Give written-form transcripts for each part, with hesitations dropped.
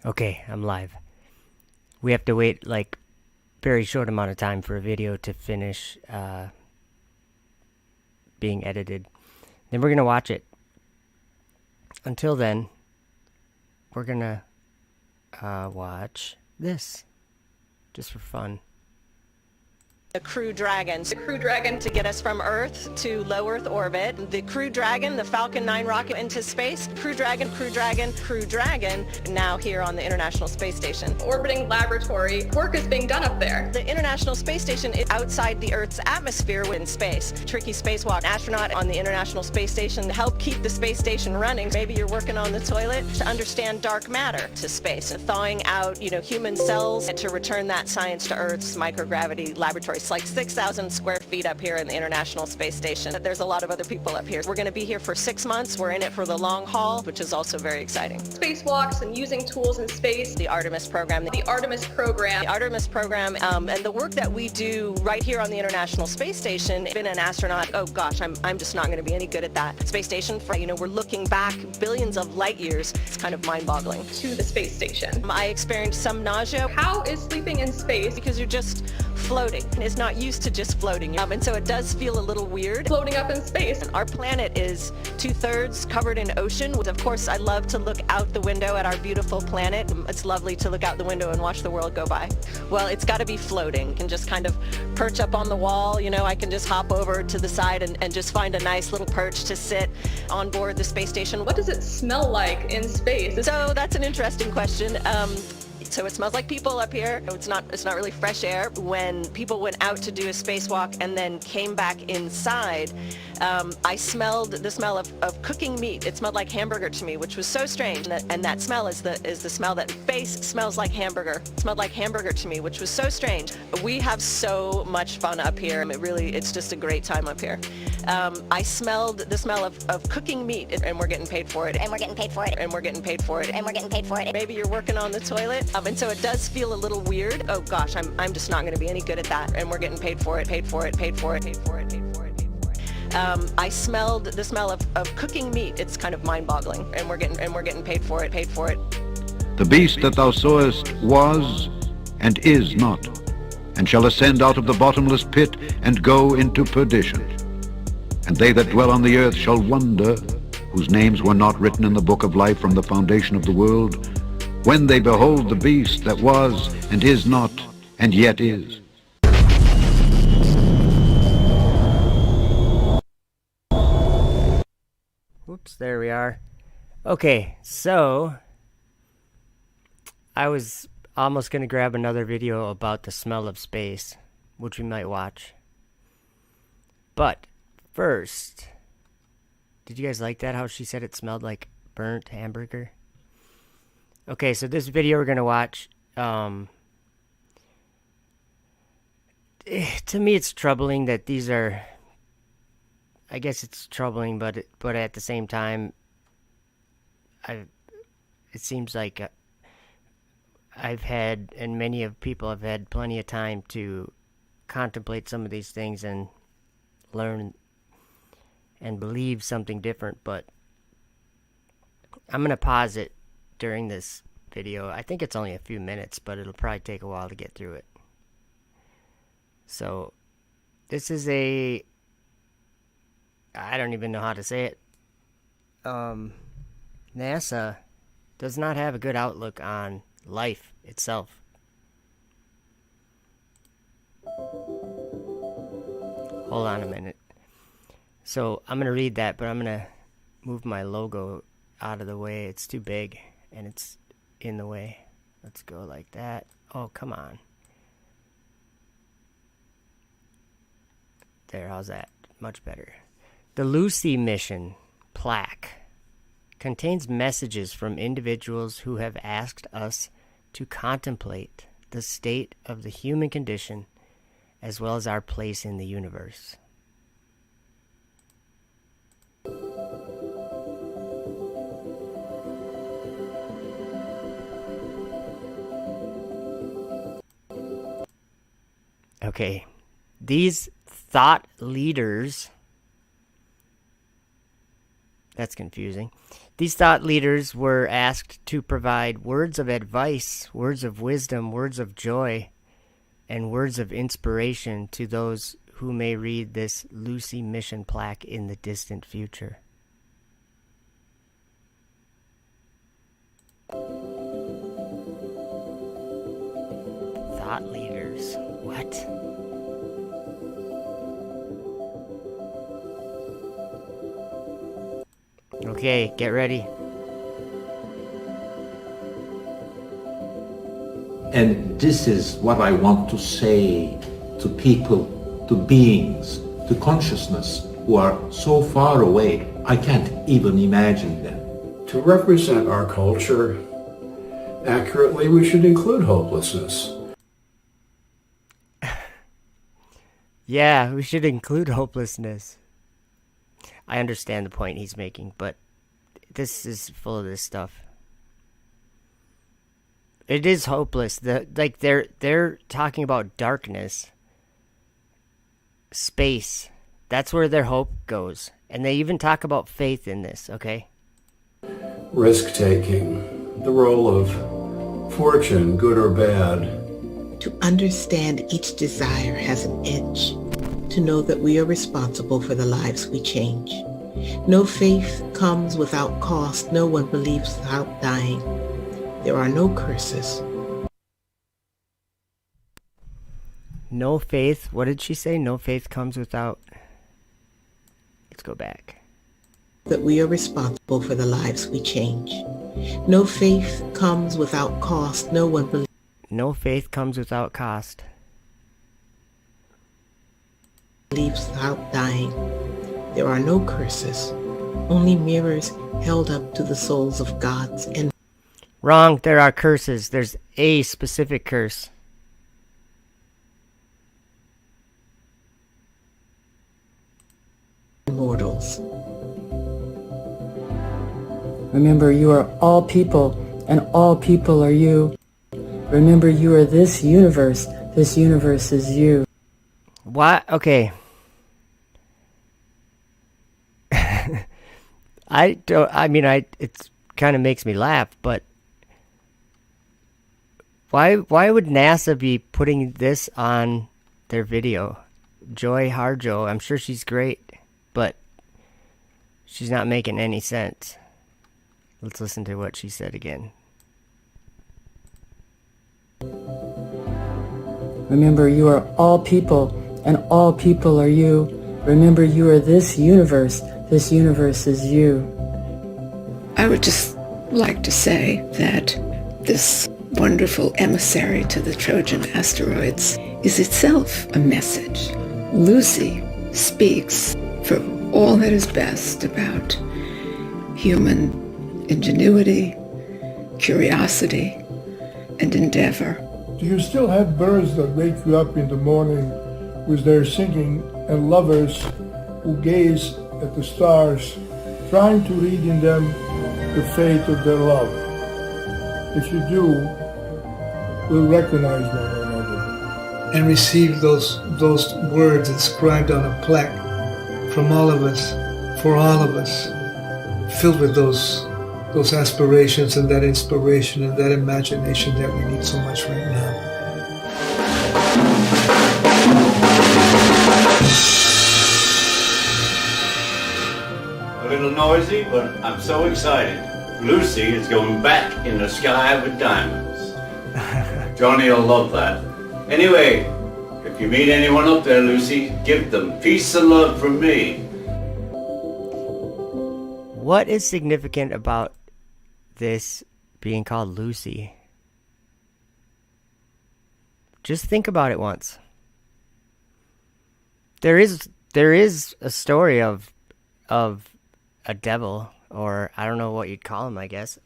Okay, I'm live. We have to wait like very short amount of time for a video to finish being edited. Then we're gonna watch it. Until then, we're gonna watch this just for fun. The Crew Dragon. The Crew Dragon to get us from Earth to low Earth orbit. The Crew Dragon, the Falcon 9 rocket into space. Crew Dragon, Crew Dragon, Crew Dragon, now here on the International Space Station. Orbiting laboratory. Work is being done up there. The International Space Station is outside the Earth's atmosphere in space. Tricky spacewalk. Astronaut on the International Space Station to help keep the space station running. Maybe you're working on the toilet to understand dark matter to space. Thawing out, human cells to return that science to Earth's microgravity laboratory. It's like 6,000 square feet up here in the International Space Station. There's a lot of other people up here. We're going to be here for 6 months. We're in it for the long haul, which is also very exciting. Spacewalks and using tools in space. The Artemis program. The Artemis program. The Artemis program, and the work that we do right here on the International Space Station. Been an astronaut. Oh gosh, I'm just not going to be any good at that. Space station. We're looking back billions of light years. It's kind of mind-boggling. To the space station. I experienced some nausea. How is sleeping in space? Because you're just floating. It's not used to just floating, and so it does feel a little weird. Floating up in space. Our planet is 2/3 covered in ocean. Of course, I love to look out the window at our beautiful planet. It's lovely to look out the window and watch the world go by. Well, it's got to be floating. And just kind of perch up on the wall. I can just hop over to the side and just find a nice little perch to sit on board the space station. What does it smell like in space? So that's an interesting question. So it smells like people up here. It's not really fresh air. When people went out to do a spacewalk and then came back inside, I smelled the smell of cooking meat. It smelled like hamburger to me, which was so strange. And that smell is the smell that space smells like hamburger. It smelled like hamburger to me, which was so strange. We have so much fun up here. It's just a great time up here. I smelled the smell of cooking meat, and we're getting paid for it. And we're getting paid for it. And we're getting paid for it. And we're getting paid for it. Maybe you're working on the toilet, and so it does feel a little weird. Oh gosh, I'm just not going to be any good at that. And we're getting paid for it, paid for it, paid for it, paid for it, paid for it, paid for it. I smelled the smell of cooking meat. It's kind of mind-boggling, and we're getting paid for it, paid for it. The beast that thou sawest was and is not, and shall ascend out of the bottomless pit and go into perdition. And they that dwell on the earth shall wonder, whose names were not written in the book of life from the foundation of the world, when they behold the beast that was and is not and yet is. Whoops, there we are. Okay, so I was almost going to grab another video about the smell of space, which we might watch. But first, did you guys like that, how she said it smelled like burnt hamburger? Okay, so this video we're going to watch, to me it's troubling that these are, I guess it's troubling, but at the same time, it seems like I've had, and many of people have had plenty of time to contemplate some of these things and learn and believe something different, but I'm going to pause it during this video. I think it's only a few minutes, but it'll probably take a while to get through it. So, this is I don't even know how to say it. NASA does not have a good outlook on life itself. Hold on a minute. So I'm going to read that, but I'm going to move my logo out of the way. It's too big and it's in the way. Let's go like that. Oh, come on. There, how's that? Much better. The Lucy mission plaque contains messages from individuals who have asked us to contemplate the state of the human condition as well as our place in the universe. Okay, these thought leaders, That's confusing. These thought leaders were asked to provide words of advice, words of wisdom, words of joy, and words of inspiration to those who may read this Lucy mission plaque in the distant future. Thought leaders. What? Okay, get ready. And this is what I want to say to people, to beings, to consciousness who are so far away, I can't even imagine them. To represent our culture accurately, we should include hopelessness. Yeah, we should include hopelessness. I understand the point he's making, but this is full of this stuff. It is hopeless. They're talking about darkness, space. That's where their hope goes. And they even talk about faith in this, okay? Risk-taking, the role of fortune, good or bad. To understand each desire has an edge. To know that we are responsible for the lives we change. No faith comes without cost. No one believes without dying. There are no curses. No faith. What did she say? No faith comes without... Let's go back. That we are responsible for the lives we change. No faith comes without cost. No one believes. No faith comes without cost. Believes without dying. There are no curses. Only mirrors held up to the souls of gods and... Wrong. There are curses. There's a specific curse. mortals. Remember, you are all people, and all people are you. Remember, you are this universe. This universe is you. What? Okay. It kind of makes me laugh, but why would NASA be putting this on their video? Joy Harjo, I'm sure she's great, but she's not making any sense. Let's listen to what she said again. Remember, you are all people, and all people are you. Remember, you are this universe. This universe is you. I would just like to say that this wonderful emissary to the Trojan asteroids is itself a message. Lucy speaks for all that is best about human ingenuity, curiosity, and endeavor. Do you still have birds that wake you up in the morning with their singing, and lovers who gaze at the stars, trying to read in them the fate of their love? If you do, we'll recognize one another. And receive those words inscribed on a plaque from all of us, for all of us, filled with those aspirations and that inspiration and that imagination that we need so much right now. A little noisy, but I'm so excited. Lucy is going back in the sky with diamonds. Johnny will love that. Anyway, if you meet anyone up there, Lucy, give them peace and love from me. What is significant about this being called Lucy? Just think about it once. There is a story of a devil, or I don't know what you'd call him, I guess.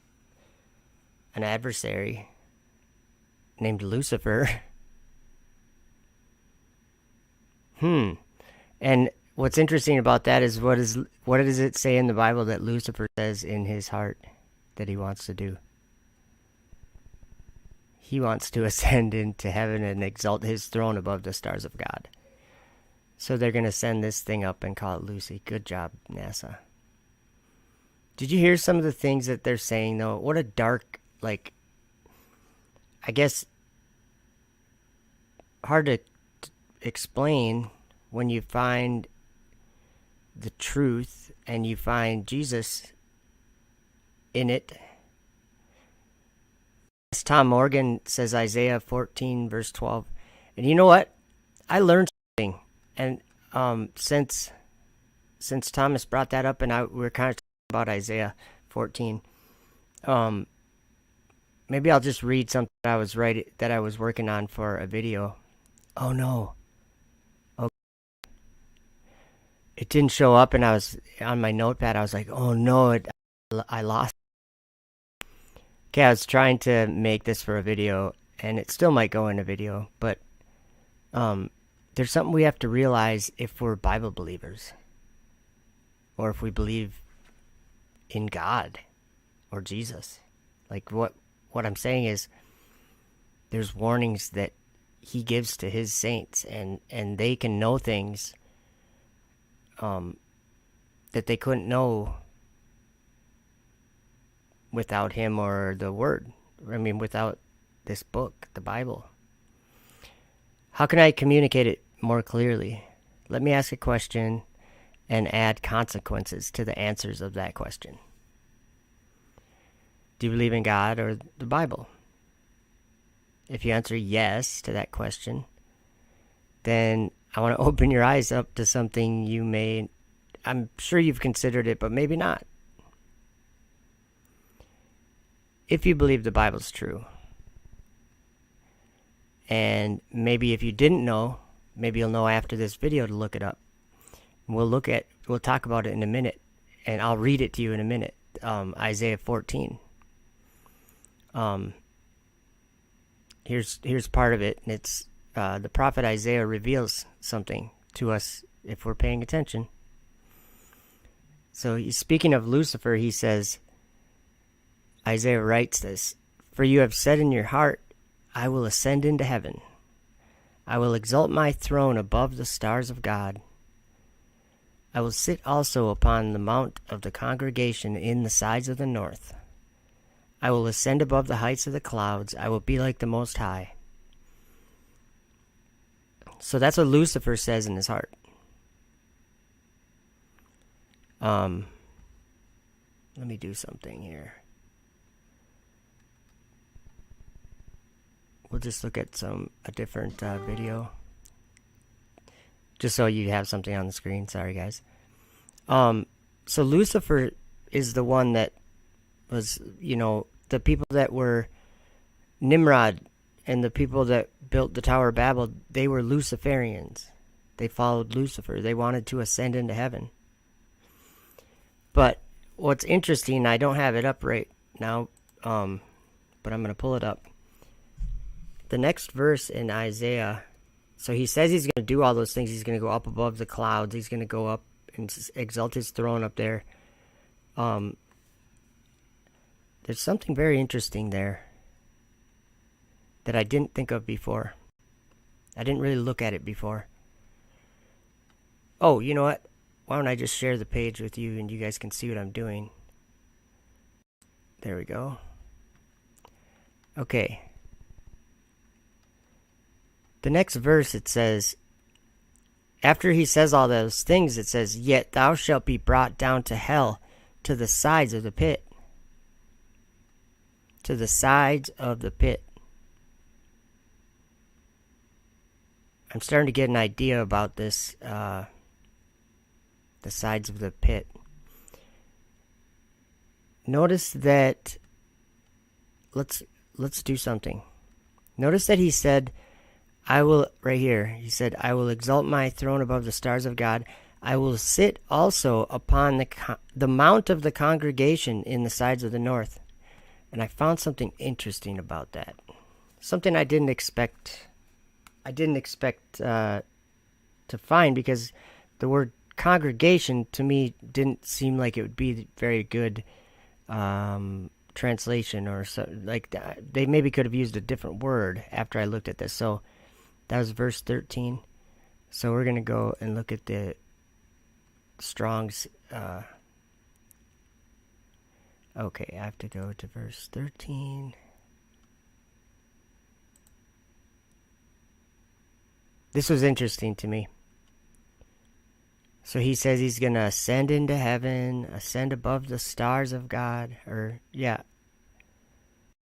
An adversary named Lucifer. And what's interesting about that is what does it say in the Bible that Lucifer says in his heart that he wants to do? He wants to ascend into heaven and exalt his throne above the stars of God. So they're going to send this thing up and call it Lucy. Good job, NASA. Did you hear some of the things that they're saying, though? What a dark, like, I guess, hard to explain when you find the truth and you find Jesus in it. Tom Morgan says Isaiah 14 verse 12. And you know what? I learned something. And since Thomas brought that up and we were kind of talking about Isaiah 14, maybe I'll just read something that I was working on for a video. Oh no. Oh, it didn't show up, and I was on my notepad. I was like, oh no, I lost. Okay, I was trying to make this for a video, and it still might go in a video, but there's something we have to realize if we're Bible believers, or if we believe in God or Jesus. Like what I'm saying is, there's warnings that he gives to his saints, and they can know things that they couldn't know without him or the word. I mean, without this book, the Bible. How can I communicate it more clearly? Let me ask a question and add consequences to the answers of that question. Do you believe in God or the Bible? If you answer yes to that question, then I want to open your eyes up to something I'm sure you've considered it, but maybe not. If you believe the Bible's true, and maybe if you didn't know, maybe you'll know after this video to look it up. We'll talk about it in a minute, and I'll read it to you in a minute. Isaiah 14. Here's part of it, and it's the prophet Isaiah reveals something to us if we're paying attention. So speaking of Lucifer, he says, Isaiah writes this, "For you have said in your heart, I will ascend into heaven. I will exalt my throne above the stars of God. I will sit also upon the mount of the congregation in the sides of the north. I will ascend above the heights of the clouds. I will be like the Most High." So that's what Lucifer says in his heart. Let me do something here. We'll just look at a different video, just so you have something on the screen. Sorry, guys. So Lucifer is the one that was, the people that were Nimrod and the people that built the Tower of Babel. They were Luciferians. They followed Lucifer. They wanted to ascend into heaven. But what's interesting, I don't have it up right now, but I'm going to pull it up. The next verse in Isaiah, so he says he's going to do all those things. He's going to go up above the clouds. He's going to go up and exalt his throne up there. There's something very interesting there that I didn't think of before. I didn't really look at it before. Oh, you know what? Why don't I just share the page with you and you guys can see what I'm doing. There we go. Okay. The next verse, it says, after he says all those things, it says, "Yet thou shalt be brought down to hell, to the sides of the pit." To the sides of the pit. I'm starting to get an idea about this, the sides of the pit. Notice that, let's do something. Notice that he said, right here, he said, "I will exalt my throne above the stars of God. I will sit also upon the mount of the congregation in the sides of the north." And I found something interesting about that. Something I didn't expect to find, because the word congregation to me didn't seem like it would be very good translation, or so, like they maybe could have used a different word after I looked at this. So that was verse 13. So we're going to go and look at the Strong's Okay, I have to go to verse 13. This was interesting to me. So he says he's going to ascend into heaven, ascend above the stars of God,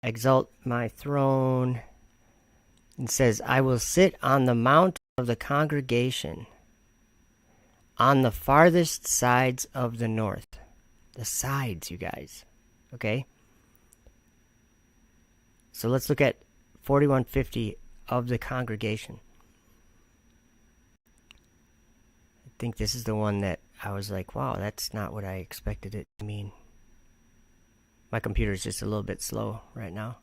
exalt my throne. And says, I will sit on the mount of the congregation on the farthest sides of the north. The sides, you guys. Okay? So let's look at 4150 of the congregation. I think this is the one that I was like, wow, that's not what I expected it to mean. My computer's just a little bit slow right now.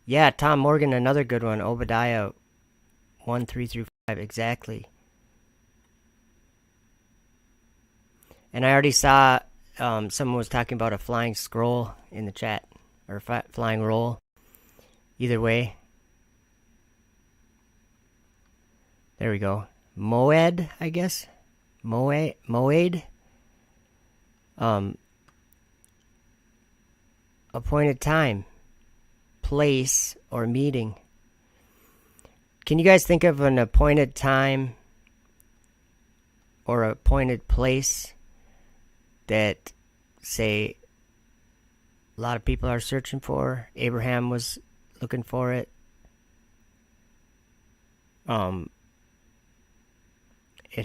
Yeah, Tom Morgan, another good one. Obadiah 1:3-5, exactly. And I already saw someone was talking about a flying scroll in the chat, or flying roll. Either way. There we go. Moed, I guess. Moed. Appointed time, place, or meeting. Can you guys think of an appointed time or appointed place that, say, a lot of people are searching for? Abraham was looking for it. It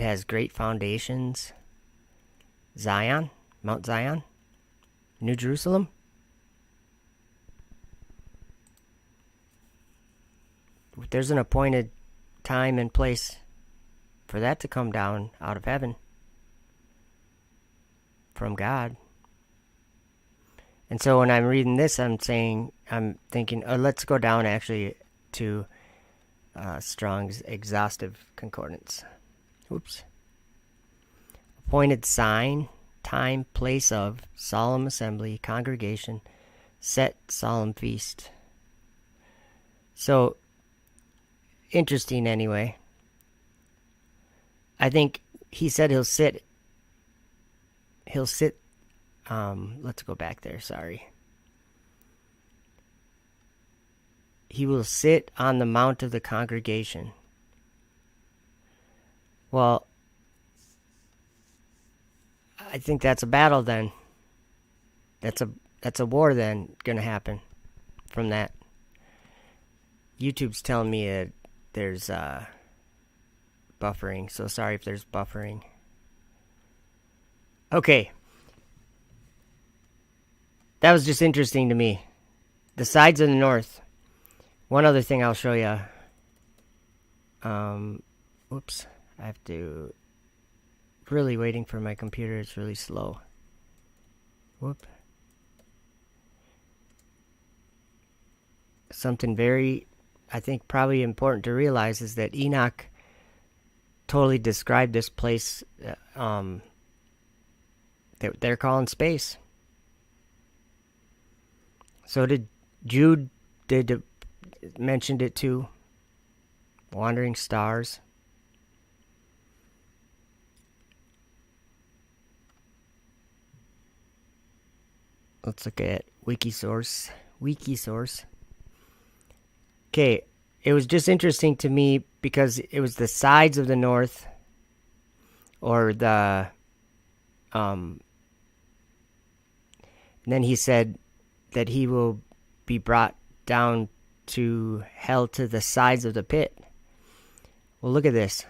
has great foundations. Zion, Mount Zion, New Jerusalem. There's an appointed time and place for that to come down out of heaven from God. And so when I'm reading this, I'm thinking, let's go down actually to Strong's exhaustive concordance. Oops. Appointed sign, time, place of, solemn assembly, congregation, set solemn feast. So, interesting anyway. I think he said he'll sit, let's go back there, sorry. He will sit on the mount of the congregation. Well, I think that's a battle then. That's a war then going to happen from that. YouTube's telling me that there's buffering, so sorry if there's buffering. Okay. That was just interesting to me. The sides of the north. One other thing I'll show you. Whoops. I have to... Really waiting for my computer. It's really slow. Whoop. Something very, I think, probably important to realize is that Enoch totally described this place that they're calling space. So did Jude, mentioned it too. Wandering stars. Let's look at Wikisource. Okay, it was just interesting to me because it was the sides of the north, or the, and then he said that he will be brought down to hell to the sides of the pit. Well, look at this.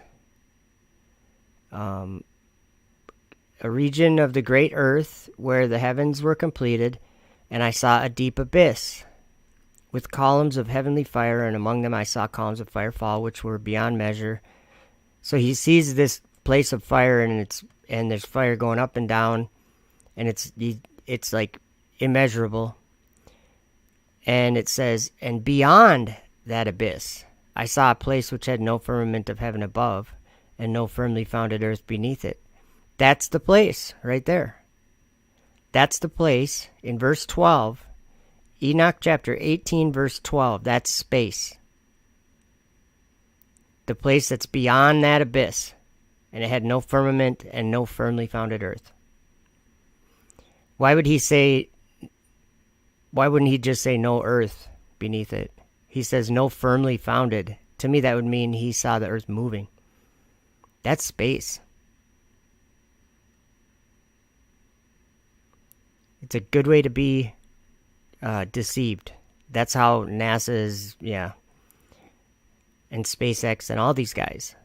A region of the great earth where the heavens were completed, and I saw a deep abyss with columns of heavenly fire, and among them I saw columns of fire fall, which were beyond measure. So he sees this place of fire, and there's fire going up and down, and it's like immeasurable. And it says, and beyond that abyss, I saw a place which had no firmament of heaven above, and no firmly founded earth beneath it. That's the place right there. That's the place in verse 12. Enoch chapter 18 verse 12. That's space. The place that's beyond that abyss. And it had no firmament and no firmly founded earth. Why would he say, why wouldn't he just say no earth beneath it? He says no firmly founded. To me, that would mean he saw the earth moving. That's space. It's a good way to be deceived. That's how NASA is, yeah. And SpaceX and all these guys.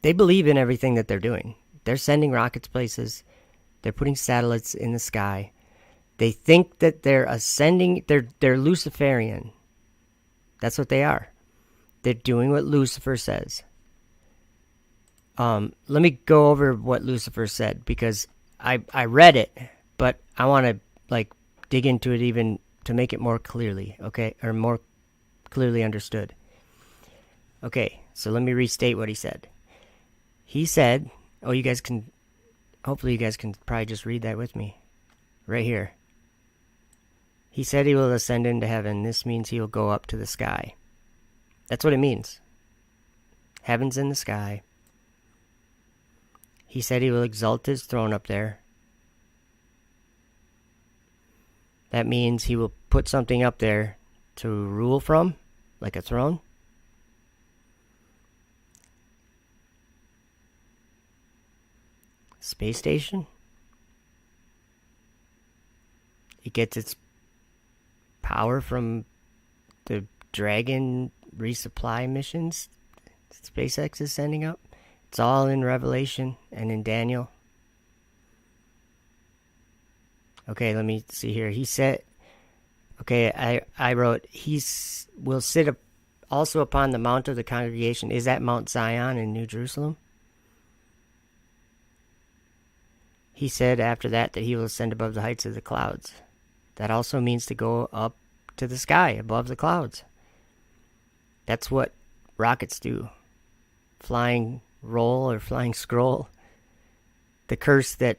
They believe in everything that they're doing. They're sending rockets places. They're putting satellites in the sky. They think that they're ascending. They're Luciferian. That's what they are. They're doing what Lucifer says. Let me go over what Lucifer said, because I read it, but I want to like dig into it even to make it more clearly, okay? Or more clearly understood. Okay, so let me restate what he said. He said, oh, you guys can, hopefully you guys can probably just read that with me. Right here. He said he will ascend into heaven. This means he will go up to the sky. That's what it means. Heaven's in the sky. He said he will exalt his throne up there. That means he will put something up there to rule from, like a throne. Space station. It gets its power from the Dragon resupply missions SpaceX is sending up. It's all in Revelation and in Daniel. Okay, let me see here. He said, okay, I wrote, will sit also upon the mount of the congregation. Is that Mount Zion in New Jerusalem? He said after that he will ascend above the heights of the clouds. That also means to go up to the sky, above the clouds. That's what rockets do. Flying roll or flying scroll. The curse that,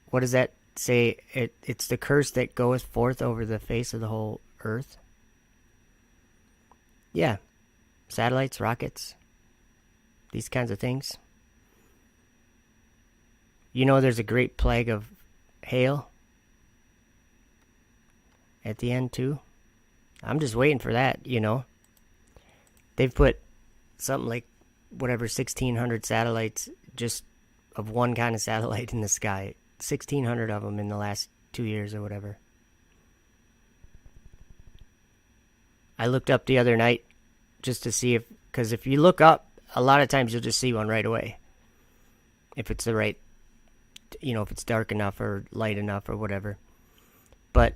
what does that say? It's the curse that goeth forth over the face of the whole earth. Yeah. Satellites, rockets, these kinds of things. You know there's a great plague of hail at the end too. I'm just waiting for that, you know. They've put something like whatever 1,600 satellites just of one kind of satellite in the sky. 1,600 of them in the last 2 years or whatever. I looked up the other night just to see because if you look up, a lot of times you'll just see one right away. If it's the right, you know, if it's dark enough or light enough or whatever. But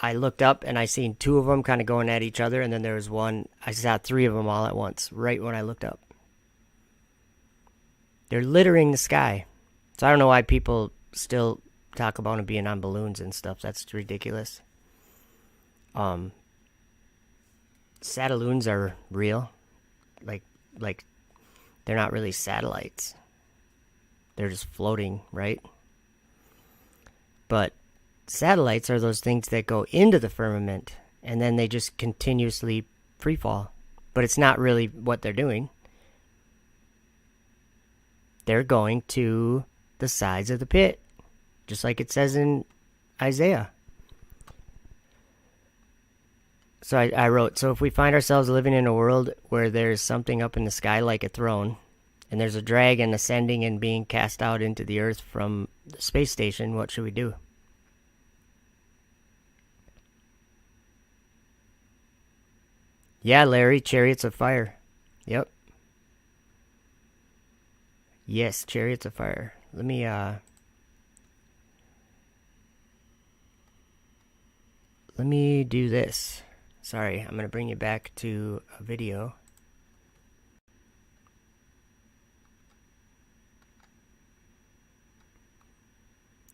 I looked up and I seen two of them kind of going at each other, and then there was one, I saw three of them all at once, right when I looked up. They're littering the sky. So I don't know why people still talk about them being on balloons and stuff. That's ridiculous. Satelloons are real. Like they're not really satellites. They're just floating, right? But satellites are those things that go into the firmament and then they just continuously free fall. But it's not really what they're doing. They're going to the sides of the pit, just like it says in Isaiah. So I wrote, so if we find ourselves living in a world where there's something up in the sky like a throne, and there's a dragon ascending and being cast out into the earth from the space station, what should we do? Yeah, Larry, chariots of fire. Yep. Yes, chariots of fire. Let me do this. Sorry, I'm going to bring you back to a video.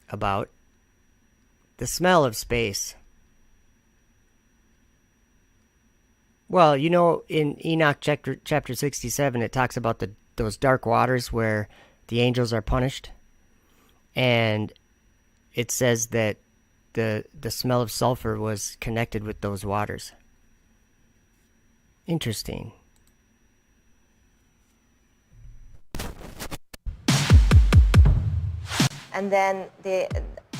About the smell of space. Well, you know, in Enoch chapter 67, it talks about those dark waters where the angels are punished. And it says that the smell of sulfur was connected with those waters. Interesting. And then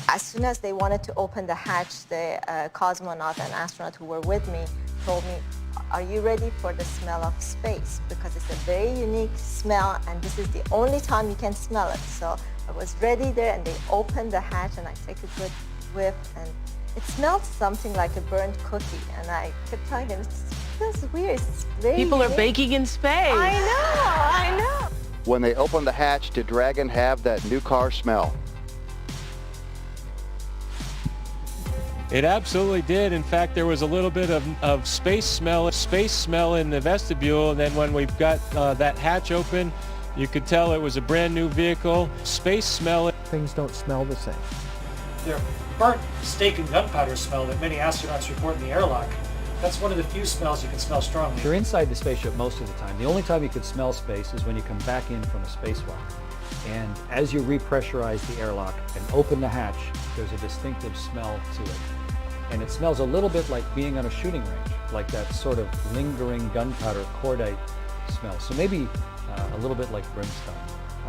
as soon as they wanted to open the hatch, the cosmonaut and astronaut who were with me told me, are you ready for the smell of space? Because it's a very unique smell, and this is the only time you can smell it. So I was ready there, and they opened the hatch, and I take a good whiff, and it smelled something like a burnt cookie. And I kept telling them, it feels weird. It's very People unique. are baking in space. I know. When they opened the hatch, did Dragon have that new car smell? It absolutely did. In fact, there was a little bit of space smell in the vestibule, and then when we got that hatch open, you could tell it was a brand new vehicle. Space smell. Things don't smell the same. Their burnt steak and gunpowder smell that many astronauts report in the airlock. That's one of the few smells you can smell strongly. You're inside the spaceship most of the time. The only time you could smell space is when you come back in from a spacewalk. And as you repressurize the airlock and open the hatch, there's a distinctive smell to it. And it smells a little bit like being on a shooting range, like that sort of lingering gunpowder cordite smell. So maybe a little bit like brimstone.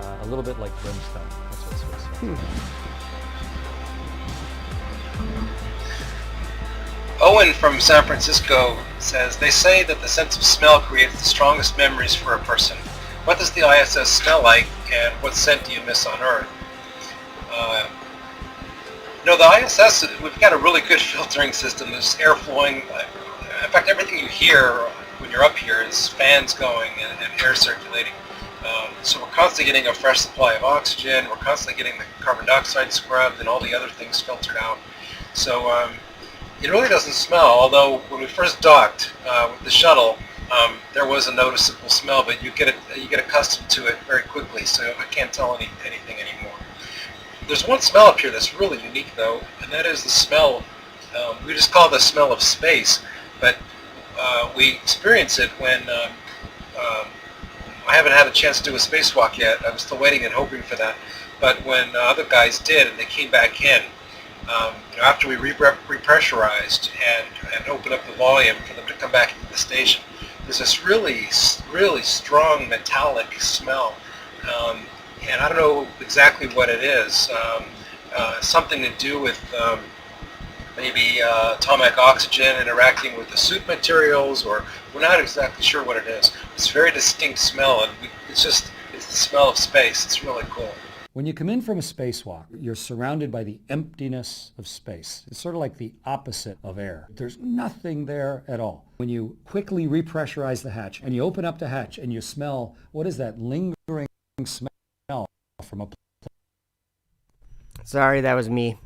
A little bit like brimstone. That's what it smells like. Owen from San Francisco says, they say that the sense of smell creates the strongest memories for a person. What does the ISS smell like, and what scent do you miss on Earth? The ISS, we've got a really good filtering system. There's air flowing. In fact, everything you hear when you're up here is fans going and air circulating. So we're constantly getting a fresh supply of oxygen. We're constantly getting the carbon dioxide scrubbed and all the other things filtered out. So it really doesn't smell, although when we first docked with the shuttle, there was a noticeable smell, but you get accustomed to it very quickly, so I can't tell anything anymore. There's one smell up here that's really unique, though, and that is the smell. We just call it the smell of space, but we experience it when I haven't had a chance to do a spacewalk yet. I'm still waiting and hoping for that. But when other guys did, and they came back in, after we repressurized and opened up the volume for them to come back into the station, there's this really, really strong metallic smell. And I don't know exactly what it is. Something to do with maybe atomic oxygen interacting with the suit materials, or we're not exactly sure what it is. It's a very distinct smell, and it's the smell of space. It's really cool. When you come in from a spacewalk, you're surrounded by the emptiness of space. It's sort of like the opposite of air. There's nothing there at all. When you quickly repressurize the hatch and you open up the hatch and you smell, what is that lingering smell from a... Sorry, that was me.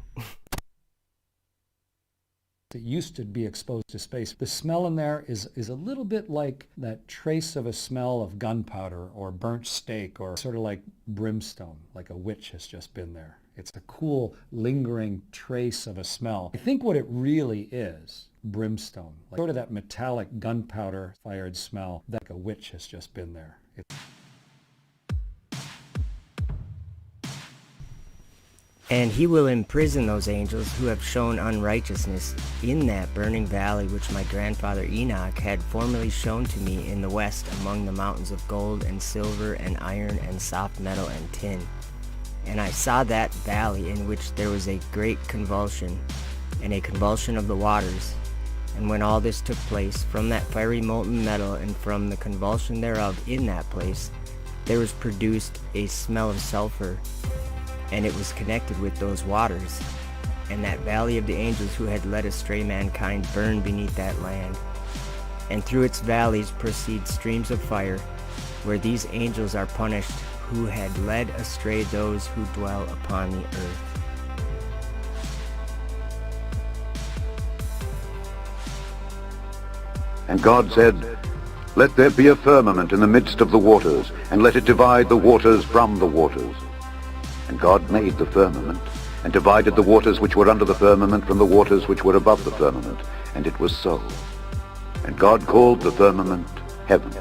That used to be exposed to space. The smell in there is a little bit like that trace of a smell of gunpowder or burnt steak, or sort of like brimstone, like a witch has just been there. It's a cool, lingering trace of a smell. I think what it really is, brimstone, like sort of that metallic gunpowder-fired smell, that a witch has just been there. And he will imprison those angels who have shown unrighteousness in that burning valley which my grandfather Enoch had formerly shown to me in the west among the mountains of gold and silver and iron and soft metal and tin. And I saw that valley in which there was a great convulsion, and a convulsion of the waters. And when all this took place, from that fiery molten metal and from the convulsion thereof in that place, there was produced a smell of sulfur, and it was connected with those waters. And that valley of the angels who had led astray mankind burned beneath that land. And through its valleys proceed streams of fire, where these angels are punished who had led astray those who dwell upon the earth. And God said, "Let there be a firmament in the midst of the waters, and let it divide the waters from the waters." And God made the firmament, and divided the waters which were under the firmament from the waters which were above the firmament. And it was so. And God called the firmament heaven.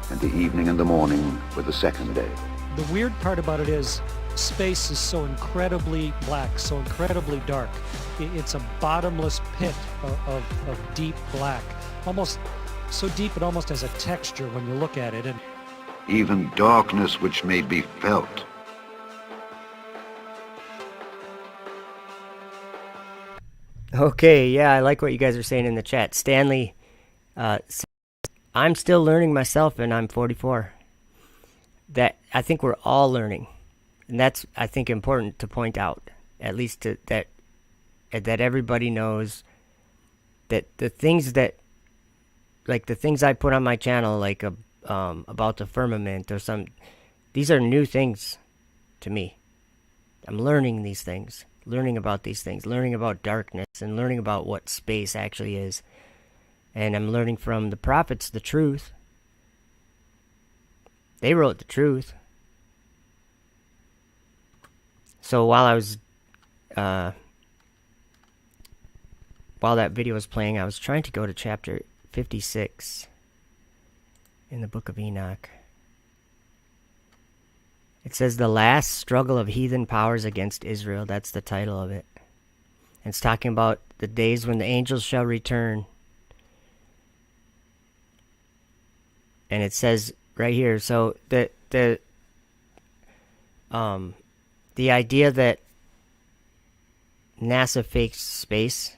And the evening and the morning were the second day. The weird part about it is space is so incredibly black, so incredibly dark. It's a bottomless pit of deep black. Almost so deep it almost has a texture when you look at it. And even darkness which may be felt. Okay, yeah, I like what you guys are saying in the chat. Stanley, I'm still learning myself, and I'm 44. That I think we're all learning, and that's, I think, important to point out. At least that everybody knows that the things that, like the things I put on my channel, like about the firmament or some, these are new things to me. I'm learning these things, learning about these things, learning about darkness, and learning about what space actually is. And I'm learning from the prophets the truth. They wrote the truth. So while I was, while that video was playing, I was trying to go to chapter 56 in the book of Enoch. It says, the last struggle of heathen powers against Israel. That's the title of it. And it's talking about the days when the angels shall return. And it says right here, so the idea that NASA fakes space,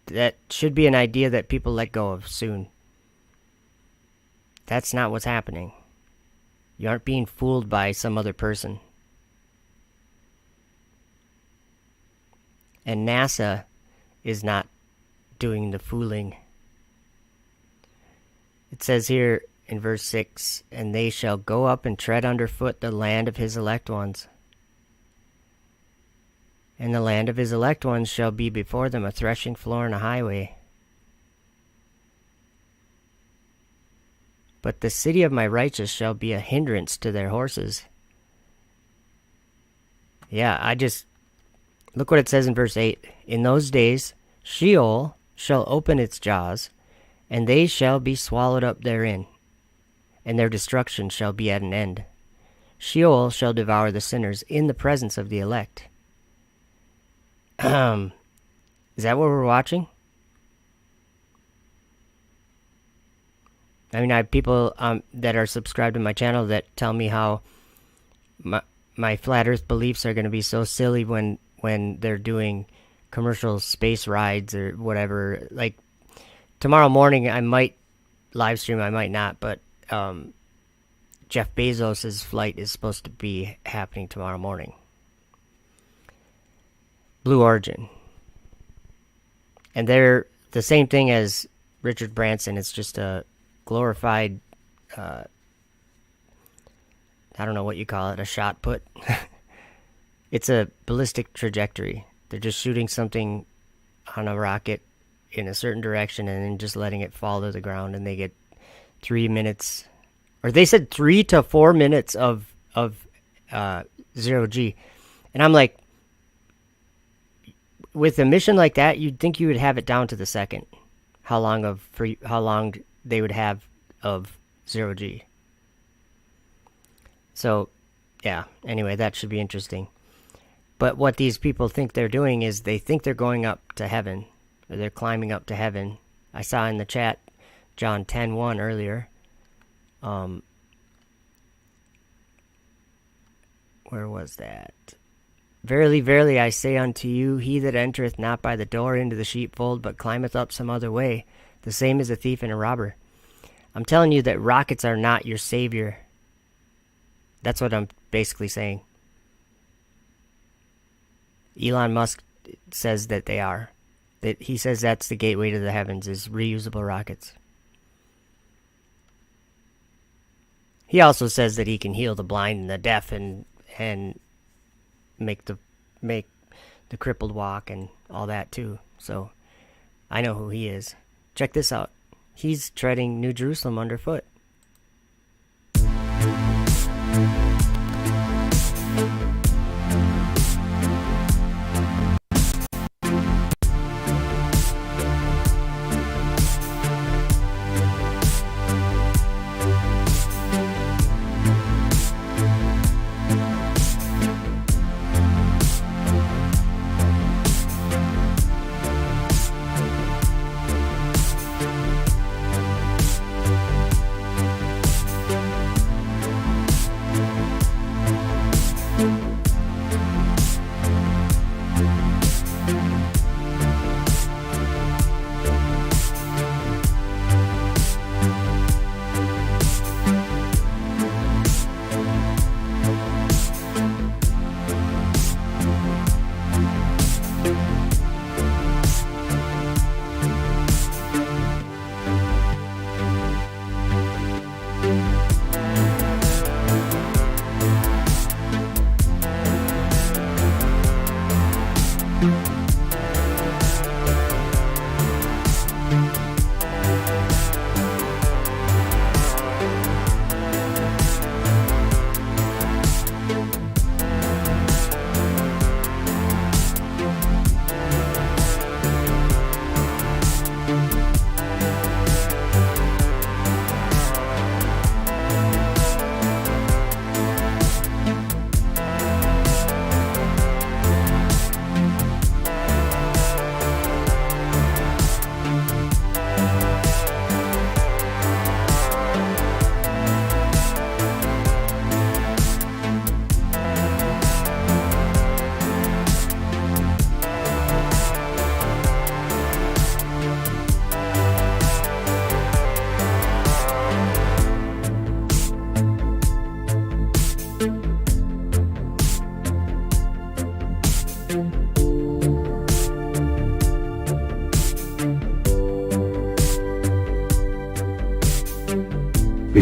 that should be an idea that people let go of soon. That's not what's happening. You aren't being fooled by some other person. And NASA is not doing the fooling. It says here in verse 6, and they shall go up and tread underfoot the land of his elect ones. And the land of his elect ones shall be before them a threshing floor and a highway. But the city of my righteous shall be a hindrance to their horses. Yeah, look what it says in verse 8. In those days, Sheol shall open its jaws, and they shall be swallowed up therein, and their destruction shall be at an end. Sheol shall devour the sinners in the presence of the elect. Is that what we're watching? I mean, I have people that are subscribed to my channel that tell me how my flat earth beliefs are going to be so silly when they're doing commercial space rides or whatever. Like, tomorrow morning I might live stream, I might not, but Jeff Bezos' flight is supposed to be happening tomorrow morning. Blue Origin. And they're the same thing as Richard Branson. It's just a glorified, I don't know what you call it, a shot put. It's a ballistic trajectory. They're just shooting something on a rocket in a certain direction and then just letting it fall to the ground, and they get 3 minutes, or they said 3 to 4 minutes of 0G. And I'm like, with a mission like that, you'd think you would have it down to the second. How long they would have of 0G. So, yeah, anyway, that should be interesting. But what these people think they're doing is they think they're going up to heaven, or they're climbing up to heaven. I saw in the chat John 10:1 earlier. Where was that? Verily, verily, I say unto you, he that entereth not by the door into the sheepfold, but climbeth up some other way, the same is a thief and a robber. I'm telling you that rockets are not your savior. That's what I'm basically saying. Elon Musk says that they are. That he says that's the gateway to the heavens, is reusable rockets. He also says that he can heal the blind and the deaf and make the crippled walk and all that too. So I know who he is. Check this out. He's treading New Jerusalem underfoot.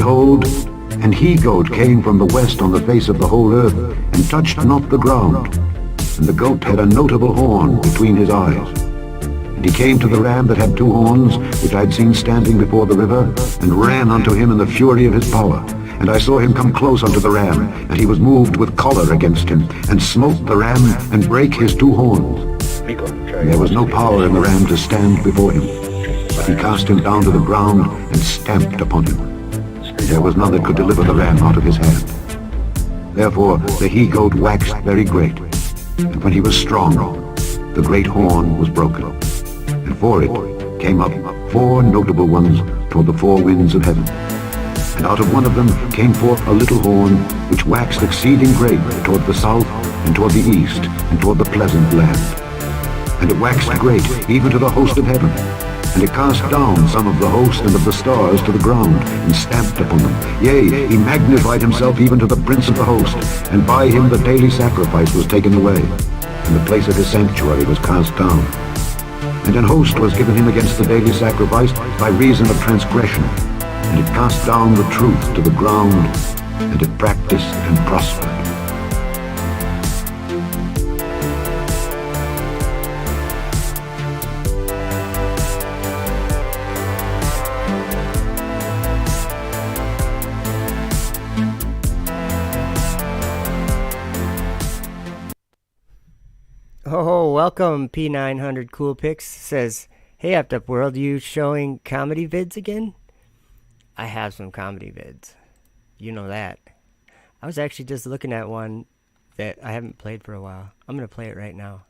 behold, an he-goat came from the west on the face of the whole earth, and touched not the ground. And the goat had a notable horn between his eyes. And he came to the ram that had 2 horns, which I had seen standing before the river, and ran unto him in the fury of his power. And I saw him come close unto the ram, and he was moved with choler against him, and smote the ram, and brake his 2 horns. And there was no power in the ram to stand before him, but he cast him down to the ground, and stamped upon him. And there was none that could deliver the ram out of his hand. Therefore the he-goat waxed very great, and when he was strong, the great horn was broken. And for it came up 4 notable ones toward the 4 winds of heaven. And out of one of them came forth a little horn, which waxed exceeding great toward the south, and toward the east, and toward the pleasant land. And it waxed great, even to the host of heaven. And it cast down some of the host and of the stars to the ground, and stamped upon them. Yea, he magnified himself even to the prince of the host, and by him the daily sacrifice was taken away, and the place of his sanctuary was cast down. And an host was given him against the daily sacrifice by reason of transgression, and it cast down the truth to the ground, and it practiced and prospered. Oh, welcome, P900 Cool Pics. Says, hey, Apt Up World, you showing comedy vids again? I have some comedy vids. You know that. I was actually just looking at one that I haven't played for a while. I'm going to play it right now.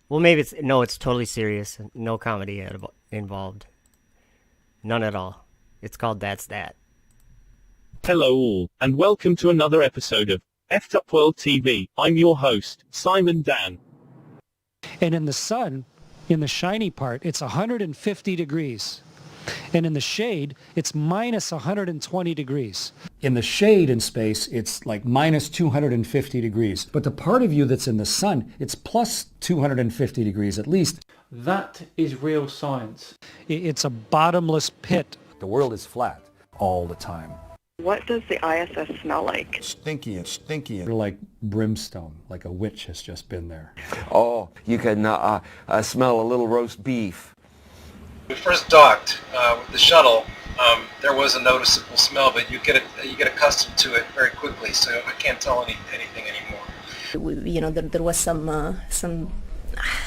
Well, maybe it's totally serious. No comedy involved. None at all. It's called That's That. Hello all, and welcome to another episode of Effed Up World TV. I'm your host, Simon Dan. And in the sun, in the shiny part, it's 150 degrees. And in the shade, it's minus 120 degrees. In the shade in space, it's like minus 250 degrees. But the part of you that's in the sun, it's plus 250 degrees at least. That is real science. It's a bottomless pit. The world is flat all the time. What does the ISS smell like? Stinky and stinky. They're like brimstone, like a witch has just been there. Oh, you can smell a little roast beef. When we first docked with the shuttle, there was a noticeable smell, but you get accustomed to it very quickly, so I can't tell anything anymore. You know, there was some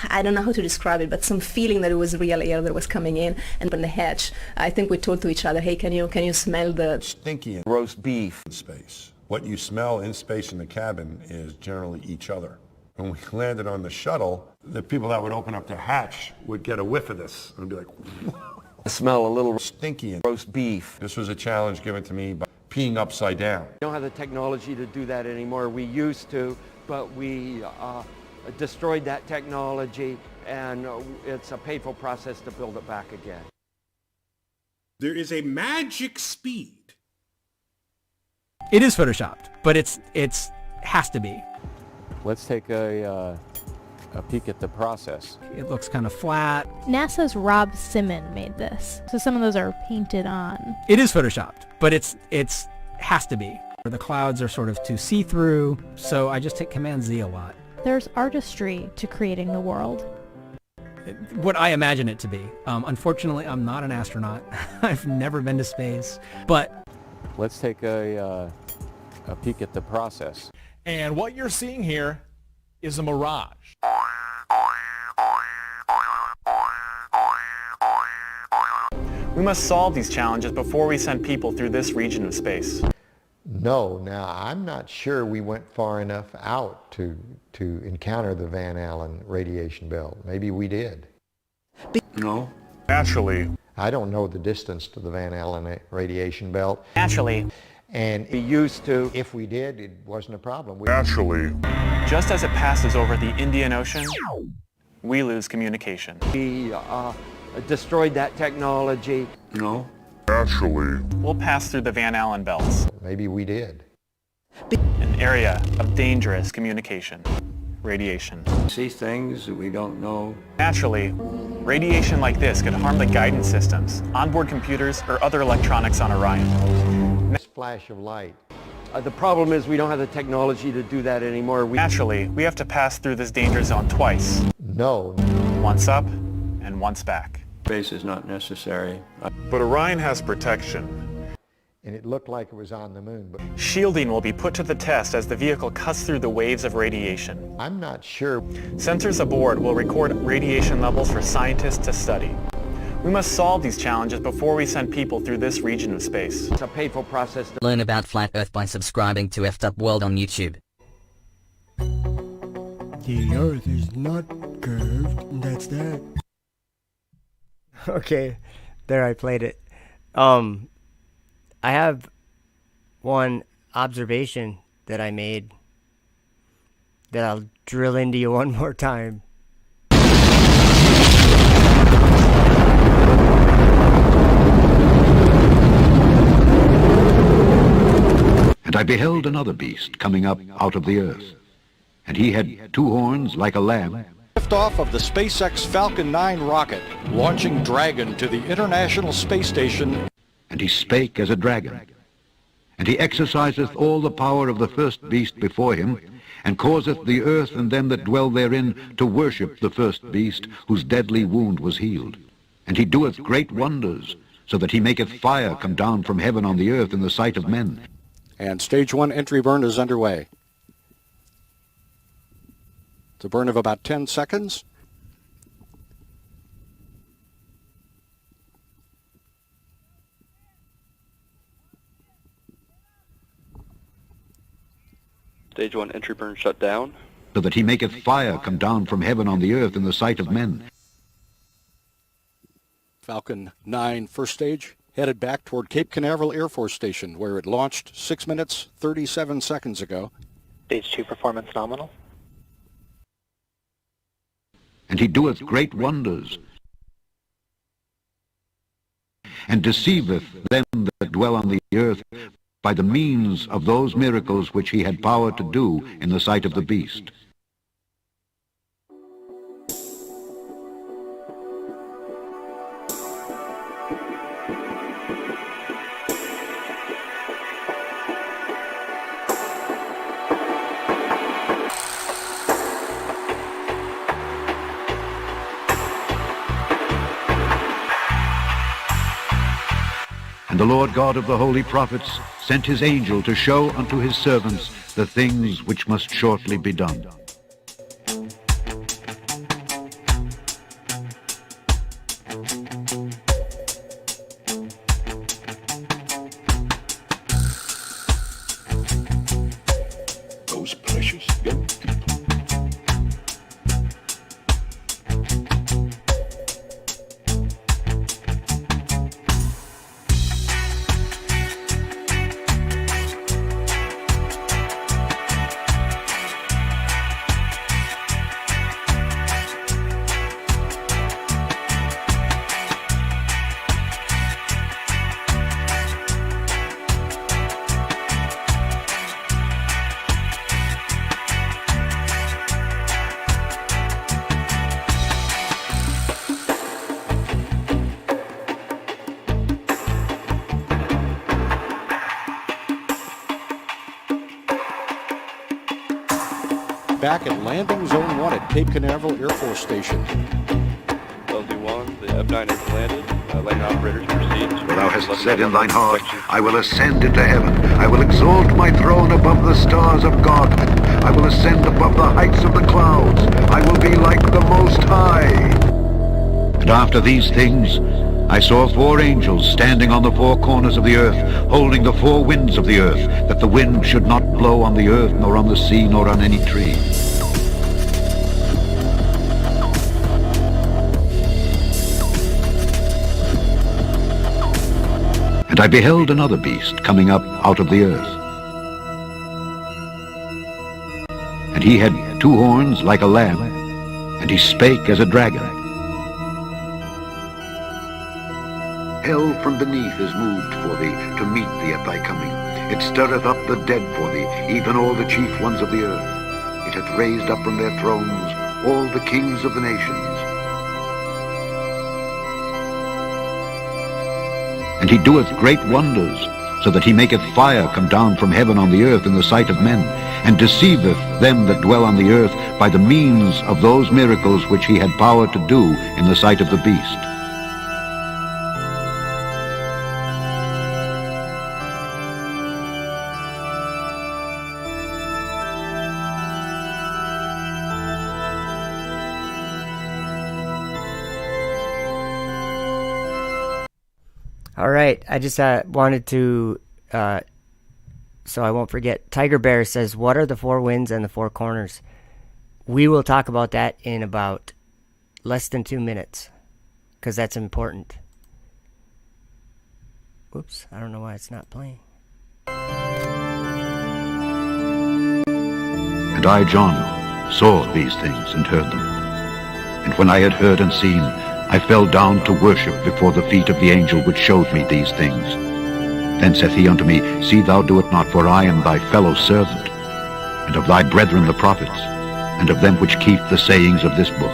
I don't know how to describe it, but some feeling that it was real air that was coming in. And on the hatch, I think we told to each other, hey, can you smell the stinky and roast beef in space? What you smell in space in the cabin is generally each other. When we landed on the shuttle, the people that would open up the hatch would get a whiff of this and be like, I smell a little stinky and roast beef. This was a challenge given to me by peeing upside down. We don't have the technology to do that anymore. We used to, but we destroyed that technology, and it's a painful process to build it back again. There is a magic speed. It is photoshopped, but it's has to be. Let's take a peek at the process. It looks kind of flat. NASA's Rob Simon made this, so some of those are painted on. It is photoshopped, but it's has to be. The clouds are sort of too see-through, so I just hit Command Z a lot. There's artistry to creating the world. What I imagine it to be. Unfortunately, I'm not an astronaut. I've never been to space, but... Let's take a peek at the process. And what you're seeing here is a mirage. We must solve these challenges before we send people through this region of space. No, now I'm not sure we went far enough out to encounter the Van Allen radiation belt. Maybe we did. No. Naturally. I don't know the distance to the Van Allen radiation belt. Naturally. And we used to. If we did, it wasn't a problem. Naturally. Just as it passes over the Indian Ocean, we lose communication. We destroyed that technology. No. Naturally. We'll pass through the Van Allen belts. Maybe we did. An area of dangerous communication. Radiation. See things that we don't know. Naturally, radiation like this could harm the guidance systems, onboard computers, or other electronics on Orion. flash of light. The problem is we don't have the technology to do that anymore. Naturally, we have to pass through this danger zone twice. No. Once up and once back. Space is not necessary. But Orion has protection. And it looked like it was on the moon. But Shielding will be put to the test as the vehicle cuts through the waves of radiation. I'm not sure. Sensors aboard will record radiation levels for scientists to study. We must solve these challenges before we send people through this region of space. It's a painful process. Learn about Flat Earth by subscribing to Effed Up World on YouTube. The Earth is not curved, and that's that. Okay, there I played it. I have one observation that I made that I'll drill into you one more time. And I beheld another beast coming up out of the earth. And he had two horns like a lamb. Liftoff of the SpaceX Falcon 9 rocket, launching Dragon to the International Space Station. And he spake as a dragon. And he exerciseth all the power of the first beast before him, and causeth the earth and them that dwell therein to worship the first beast, whose deadly wound was healed. And he doeth great wonders, so that he maketh fire come down from heaven on the earth in the sight of men. And stage 1 entry burn is underway. It's a burn of about 10 seconds. Stage 1 entry burn shut down. So that he maketh fire come down from heaven on the earth in the sight of men. Falcon 9 first stage headed back toward Cape Canaveral Air Force Station, where it launched 6 minutes, 37 seconds ago. Stage 2 performance nominal. And he doeth great wonders, and deceiveth them that dwell on the earth by the means of those miracles which he had power to do in the sight of the beast. And the Lord God of the holy prophets sent his angel to show unto his servants the things which must shortly be done. Those precious young people. Back at Landing Zone 1 at Cape Canaveral Air Force Station. LZ1, the F9 has landed. Landing operators proceed. For thou hast said in thine heart, I will ascend into heaven. I will exalt my throne above the stars of God. I will ascend above the heights of the clouds. I will be like the Most High. And after these things, I saw four angels standing on the four corners of the earth, holding the four winds of the earth, that the wind should not blow on the earth, nor on the sea, nor on any tree. And I beheld another beast coming up out of the earth. And he had two horns like a lamb, and he spake as a dragon. Hell from beneath is moved for thee, to meet thee at thy coming. It stirreth up the dead for thee, even all the chief ones of the earth. It hath raised up from their thrones all the kings of the nations. And he doeth great wonders, so that he maketh fire come down from heaven on the earth in the sight of men, and deceiveth them that dwell on the earth by the means of those miracles which he had power to do in the sight of the beast. All right, I just wanted to, so I won't forget. Tiger Bear says, what are the four winds and the four corners? We will talk about that in about less than 2 minutes, because that's important. Whoops, I don't know why it's not playing. And I, John, saw these things and heard them. And when I had heard and seen, I fell down to worship before the feet of the angel which showed me these things. Then saith he unto me, See thou do it not, for I am thy fellow servant, and of thy brethren the prophets, and of them which keep the sayings of this book.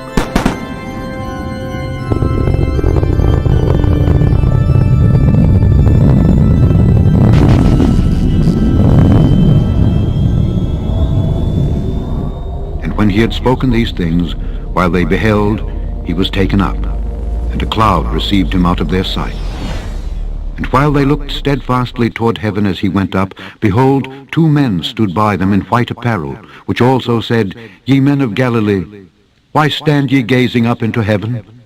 And when he had spoken these things, while they beheld, he was taken up, and a cloud received him out of their sight. And while they looked steadfastly toward heaven as he went up, behold, two men stood by them in white apparel, which also said, Ye men of Galilee, why stand ye gazing up into heaven?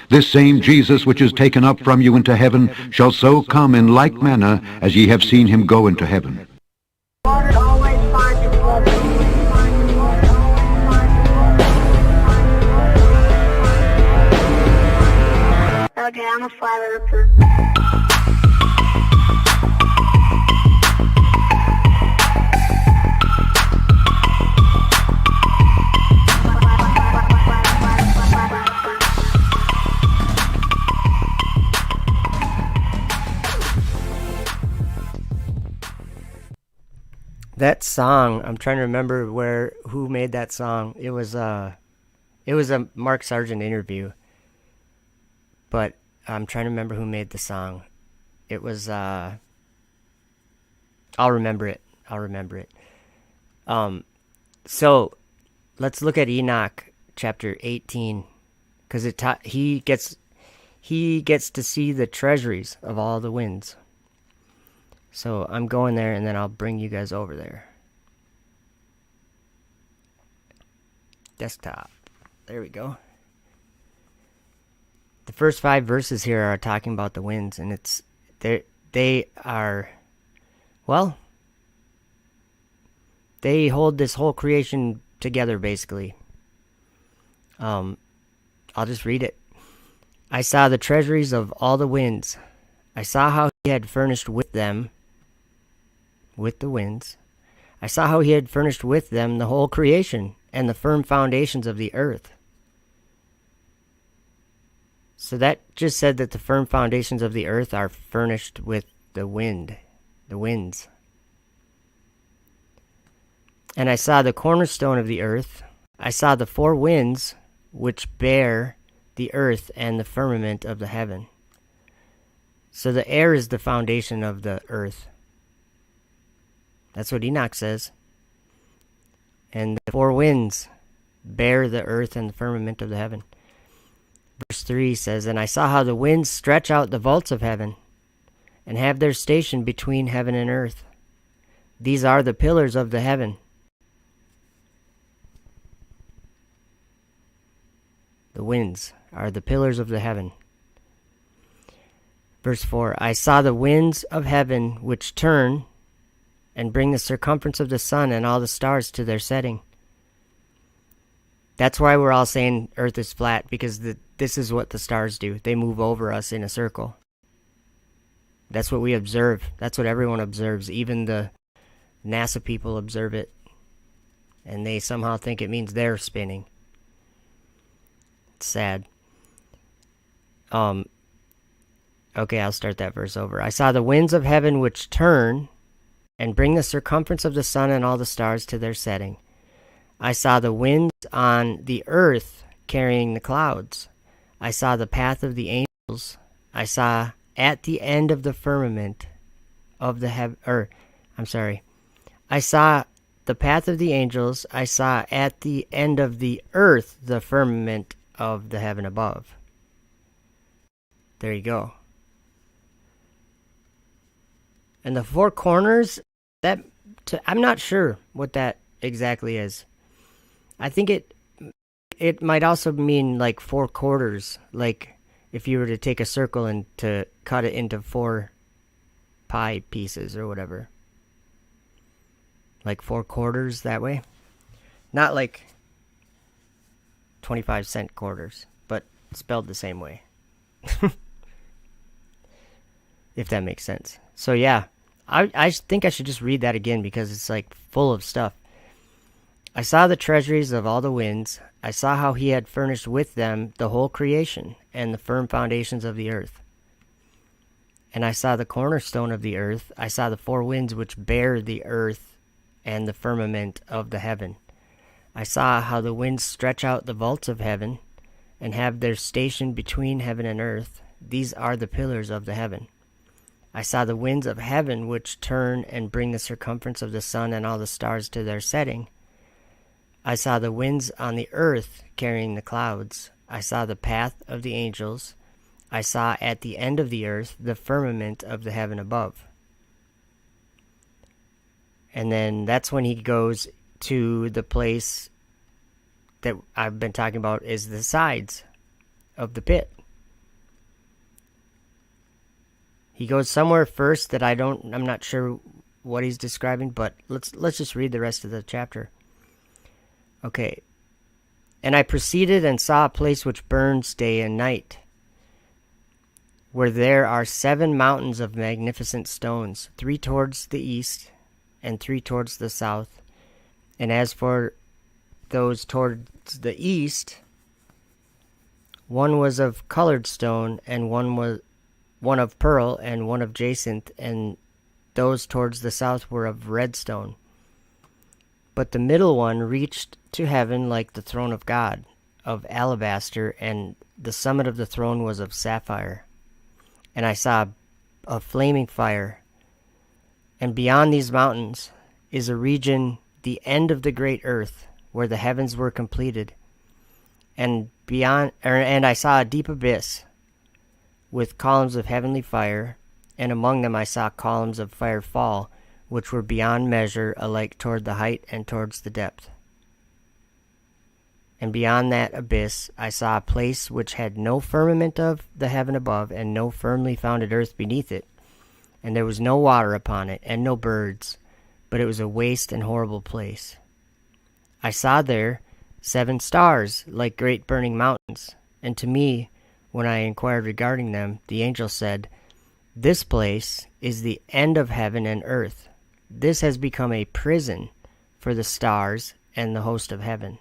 This same Jesus which is taken up from you into heaven shall so come in like manner as ye have seen him go into heaven. Okay, I'm a flat earther. That song, I'm trying to remember who made that song. It was a Mark Sargent interview. But I'm trying to remember who made the song. It was, I'll remember it. So, let's look at Enoch chapter 18. Because he gets to see the treasuries of all the winds. So, I'm going there and then I'll bring you guys over there. Desktop. There we go. The first 5 verses here are talking about the winds, and they hold this whole creation together, basically. I'll just read it. I saw the treasuries of all the winds. I saw how he had furnished with them, with the winds. I saw how he had furnished with them the whole creation and the firm foundations of the earth. So that just said that the firm foundations of the earth are furnished with the winds. And I saw the cornerstone of the earth. I saw the 4 winds which bear the earth and the firmament of the heaven. So the air is the foundation of the earth. That's what Enoch says. And the 4 winds bear the earth and the firmament of the heaven. Verse 3 says, And I saw how the winds stretch out the vaults of heaven, and have their station between heaven and earth. These are the pillars of the heaven. The winds are the pillars of the heaven. Verse 4, I saw the winds of heaven which turn and bring the circumference of the sun and all the stars to their setting. That's why we're all saying Earth is flat, because this is what the stars do. They move over us in a circle. That's what we observe. That's what everyone observes. Even the NASA people observe it. And they somehow think it means they're spinning. It's sad. Okay, I'll start that verse over. I saw the winds of heaven which turn and bring the circumference of the sun and all the stars to their setting. I saw the winds on the earth carrying the clouds. I saw the path of the angels I saw at the end of the firmament of the I saw the path of the angels. I saw at the end of the earth the firmament of the heaven above. There you go. And the four corners, I'm not sure what that exactly is. I think it might also mean like 4 quarters, like if you were to take a circle and to cut it into 4 pie pieces or whatever. Like 4 quarters that way. Not like 25-cent quarters, but spelled the same way. If that makes sense. So yeah, I think I should just read that again because it's like full of stuff. I saw the treasuries of all the winds. I saw how he had furnished with them the whole creation and the firm foundations of the earth. And I saw the cornerstone of the earth. I saw the 4 winds which bear the earth and the firmament of the heaven. I saw how the winds stretch out the vaults of heaven and have their station between heaven and earth. These are the pillars of the heaven. I saw the winds of heaven which turn and bring the circumference of the sun and all the stars to their setting. I saw the winds on the earth carrying the clouds. I saw the path of the angels. I saw at the end of the earth the firmament of the heaven above. And then that's when he goes to the place that I've been talking about is the sides of the pit. He goes somewhere first that I'm not sure what he's describing, but let's just read the rest of the chapter. Okay. And I proceeded and saw a place which burns day and night, where there are 7 mountains of magnificent stones, 3 towards the east and 3 towards the south. And as for those towards the east, one was of colored stone, and one of pearl, and one of jacinth, and those towards the south were of red stone. But the middle one reached to heaven like the throne of God, of alabaster, and the summit of the throne was of sapphire. And I saw a flaming fire. And beyond these mountains is a region, the end of the great earth, where the heavens were completed. And I saw a deep abyss, with columns of heavenly fire, and among them I saw columns of fire fall, which were beyond measure, alike toward the height and towards the depth. And beyond that abyss I saw a place which had no firmament of the heaven above, and no firmly founded earth beneath it, and there was no water upon it, and no birds, but it was a waste and horrible place. I saw there 7 stars, like great burning mountains, and to me, when I inquired regarding them, the angel said, "This place is the end of heaven and earth. This has become a prison for the stars and the host of heaven.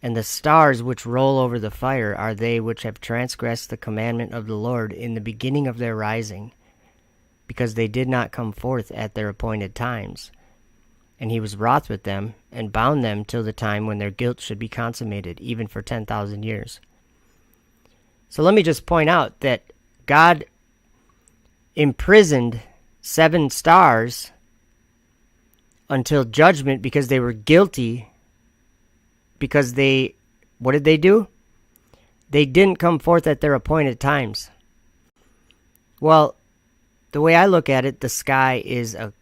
And the stars which roll over the fire are they which have transgressed the commandment of the Lord in the beginning of their rising, because they did not come forth at their appointed times. And he was wroth with them, and bound them till the time when their guilt should be consummated, even for 10,000 years." So let me just point out that God imprisoned 7 stars until judgment because they were guilty, because what did they do? They didn't come forth at their appointed times. Well, the way I look at it, the sky is a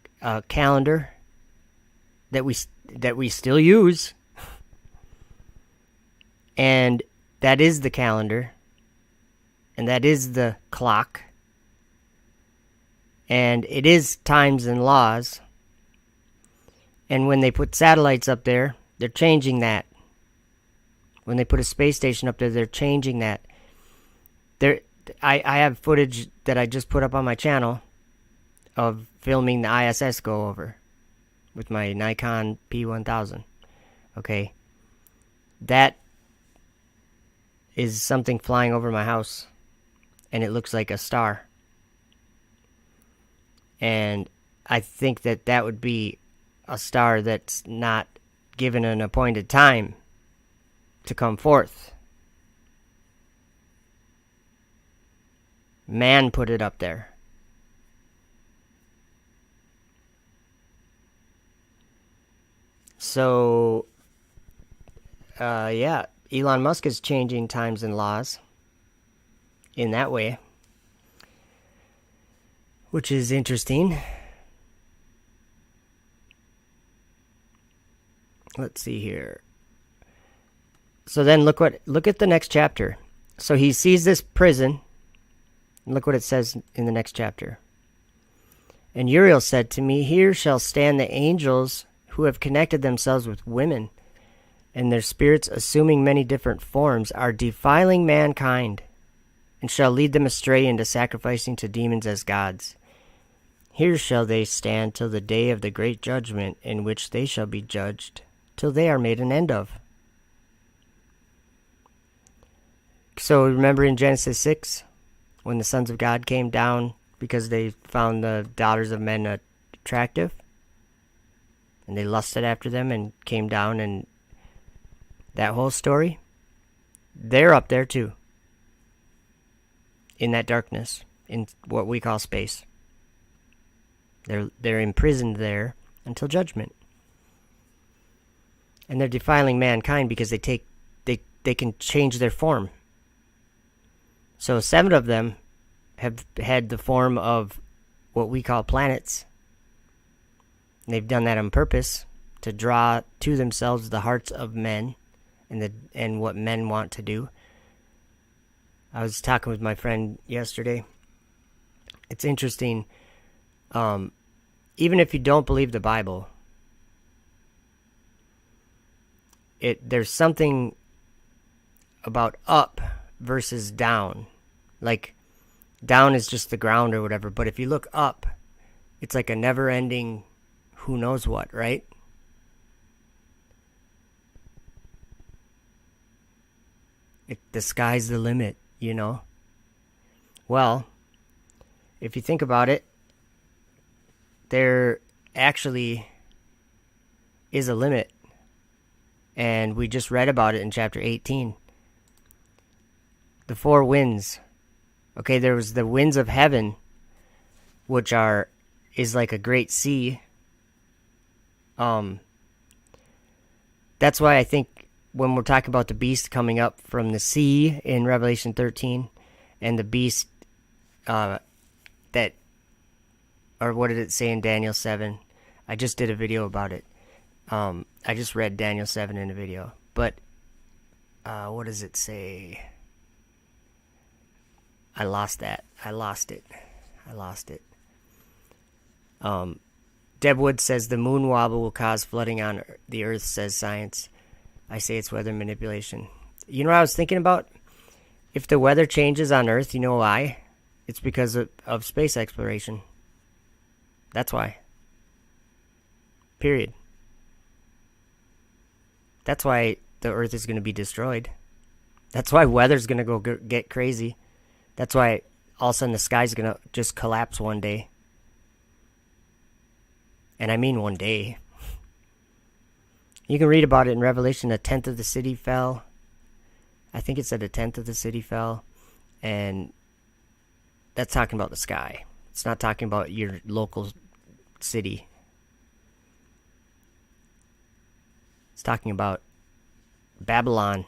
calendar that we still use, and that is the calendar. And that is the clock. And it is times and laws. And when they put satellites up there, they're changing that. When they put a space station up there, they're changing that. I have footage that I just put up on my channel of filming the ISS go over with my Nikon P1000. Okay? That is something flying over my house. And it looks like a star. And I think that would be a star that's not given an appointed time to come forth. Man put it up there. So, yeah, Elon Musk is changing times and laws in that way, which is interesting. Let's see here. So then look at the next chapter. So he sees this prison. And look what it says in the next chapter. And Uriel said to me, here shall stand the angels who have connected themselves with women, and their spirits, assuming many different forms, are defiling mankind, and shall lead them astray into sacrificing to demons as gods. Here shall they stand till the day of the great judgment, in which they shall be judged, till they are made an end of. So remember in Genesis 6, when the sons of God came down because they found the daughters of men attractive, and they lusted after them and came down, and that whole story, they're up there too, in that darkness, in what we call space. They're imprisoned there until judgment. And they're defiling mankind because they can change their form. So 7 of them have had the form of what we call planets. And they've done that on purpose to draw to themselves the hearts of men and what men want to do. I was talking with my friend yesterday. It's interesting. Even if you don't believe the Bible, there's something about up versus down. Like, down is just the ground or whatever, but if you look up, it's like a never-ending who knows what, right? The sky's the limit, you know? Well, if you think about it, there actually is a limit. And we just read about it in chapter 18. The 4 winds. Okay, there was the winds of heaven, which is like a great sea. That's why I think when we're talking about the beast coming up from the sea in Revelation 13, and the beast or what did it say in Daniel 7? I just did a video about it. I just read Daniel 7 in a video. But what does it say? I lost that. I lost it. Deb Wood says the moon wobble will cause flooding on the earth, says science. I say it's weather manipulation. You know what I was thinking about? If the weather changes on earth, you know why? It's because of space exploration. That's why. Period. That's why the earth is going to be destroyed. That's why weather's going to go get crazy. That's why all of a sudden the sky's going to just collapse one day. And I mean one day. You can read about it in Revelation. 1/10 of the city fell. I think it said 1/10 of the city fell. And that's talking about the sky. It's not talking about your local city. It's talking about Babylon.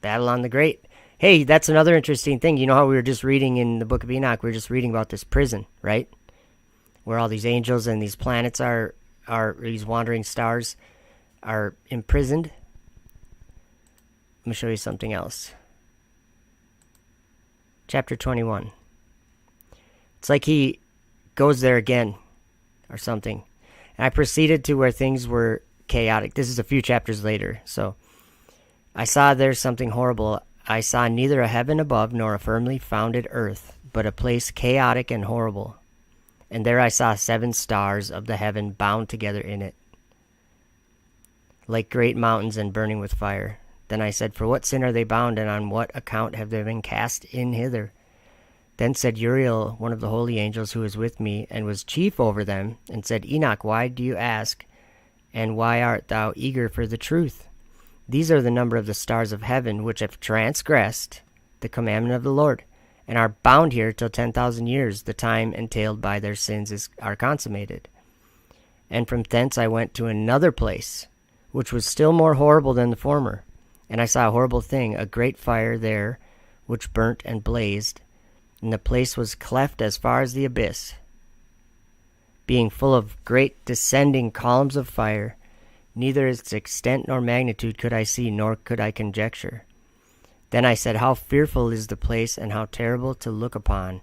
Babylon the Great. Hey, that's another interesting thing. You know how we were just reading in the book of Enoch, we were just reading about this prison, right? Where all these angels and these planets are these wandering stars are imprisoned. Let me show you something else. Chapter 21. It's like he goes there again or something. And I proceeded to where things were chaotic. This is a few chapters later. So I saw there's something horrible. I saw neither a heaven above nor a firmly founded earth, but a place chaotic and horrible. And there I saw 7 stars of the heaven bound together in it, like great mountains and burning with fire. Then I said, for what sin are they bound, and on what account have they been cast in hither? Then said Uriel, one of the holy angels who was with me, and was chief over them, and said, Enoch, why do you ask, and why art thou eager for the truth? These are the number of the stars of heaven, which have transgressed the commandment of the Lord, and are bound here till 10,000 years, the time entailed by their sins are consummated. And from thence I went to another place, which was still more horrible than the former. And I saw a horrible thing, a great fire there, which burnt and blazed, and the place was cleft as far as the abyss, being full of great descending columns of fire. Neither its extent nor magnitude could I see, nor could I conjecture. Then I said, how fearful is the place, and how terrible to look upon.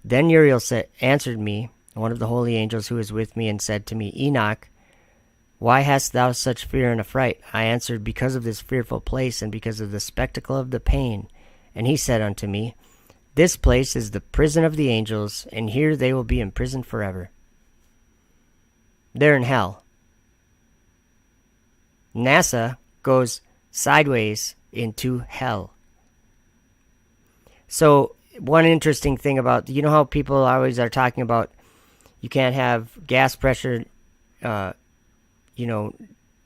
Then Uriel answered me, one of the holy angels who was with me, and said to me, Enoch, why hast thou such fear and affright? I answered, because of this fearful place, and because of the spectacle of the pain. And he said unto me, this place is the prison of the angels, and here they will be imprisoned forever. They're in hell. NASA goes sideways into hell. So one interesting thing about, you know how people always are talking about you can't have gas pressure,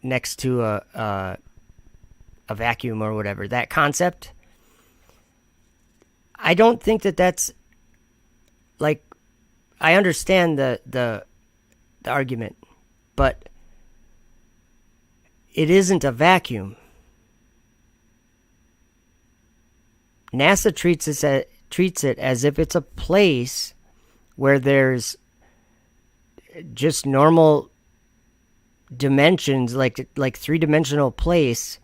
next to a vacuum or whatever, that concept. I don't think that's like, I understand the argument, but it isn't a vacuum. NASA treats it as if it's a place where there's just normal dimensions, like three-dimensional place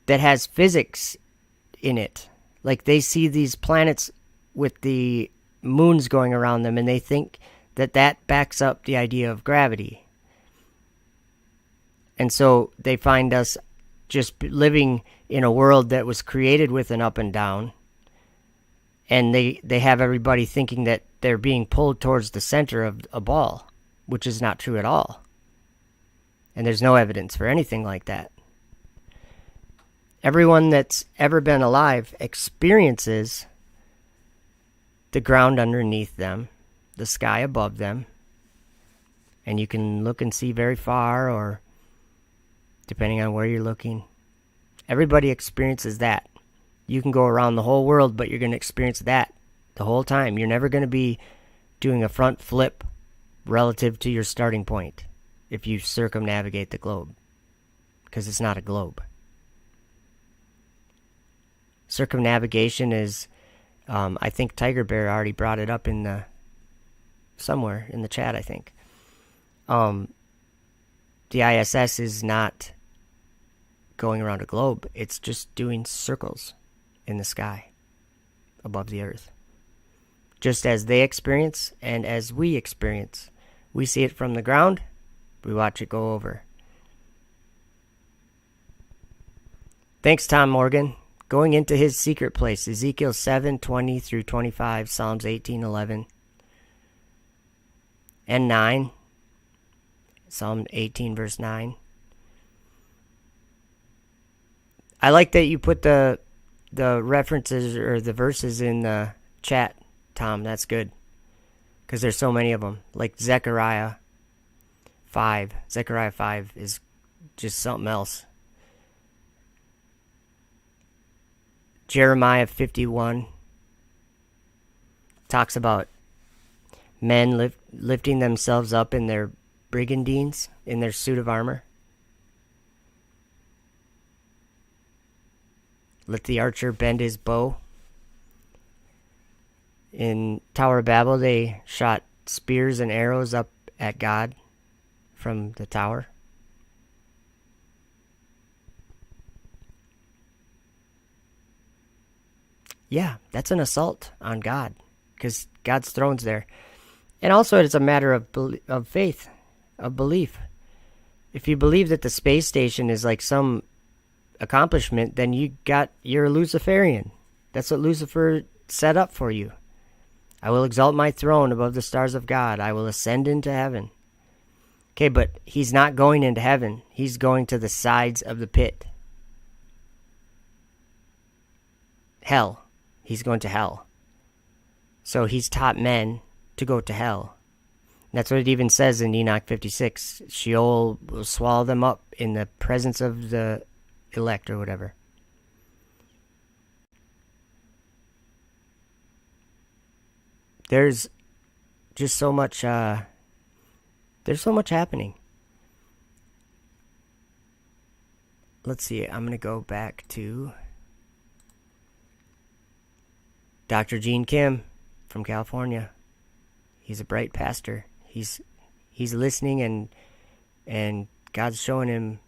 that has physics in it. Like they see these planets with the moons going around them, and they think that backs up the idea of gravity. And so they find us just living in a world that was created with an up and down. And they have everybody thinking that they're being pulled towards the center of a ball, which is not true at all. And there's no evidence for anything like that. Everyone that's ever been alive experiences the ground underneath them, the sky above them, and you can look and see very far, or depending on where you're looking. Everybody experiences that. You can go around the whole world, but you're going to experience that the whole time. You're never going to be doing a front flip relative to your starting point if you circumnavigate the globe, because it's not a globe. Circumnavigation is, I think Tiger Bear already brought it up in somewhere in the chat, I think. The ISS is not going around a globe. It's just doing circles in the sky above the earth. Just as they experience and as we experience. We see it from the ground. We watch it go over. Thanks, Tom Morgan. Going into his secret place, Ezekiel 7:20 through 25, Psalms 18:11 and 9, Psalm 18 verse 9. I like that you put the references or the verses in the chat, Tom. That's good, because there's so many of them. Like Zechariah 5. Zechariah 5 is just something else. Jeremiah 51 talks about men lifting themselves up in their brigandines, in their suit of armor. Let the archer bend his bow. In Tower of Babel, they shot spears and arrows up at God from the tower. Yeah, that's an assault on God, because God's throne's there. And also, it's a matter of faith, of belief. If you believe that the space station is like some accomplishment, then you're a Luciferian. That's what Lucifer set up for you. I will exalt my throne above the stars of God. I will ascend into heaven. Okay, but he's not going into heaven. He's going to the sides of the pit. Hell. He's going to hell. So he's taught men to go to hell. That's what it even says in Enoch 56. Sheol will swallow them up in the presence of the elect or whatever. there's just so much, there's so much happening. Let's see, I'm going to go back to Dr. Gene Kim from California. He's a bright pastor. He's listening, and God's showing him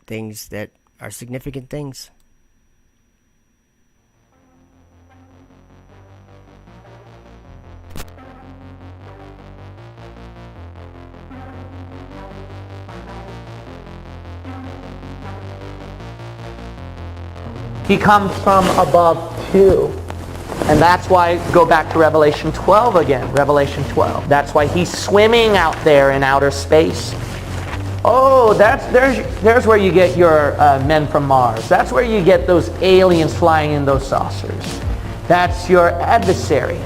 things that are significant things. He comes from above too. And that's why, go back to Revelation 12 again. Revelation 12. That's why he's swimming out there in outer space. Oh, there's where you get your men from Mars. That's where you get those aliens flying in those saucers. That's your adversary.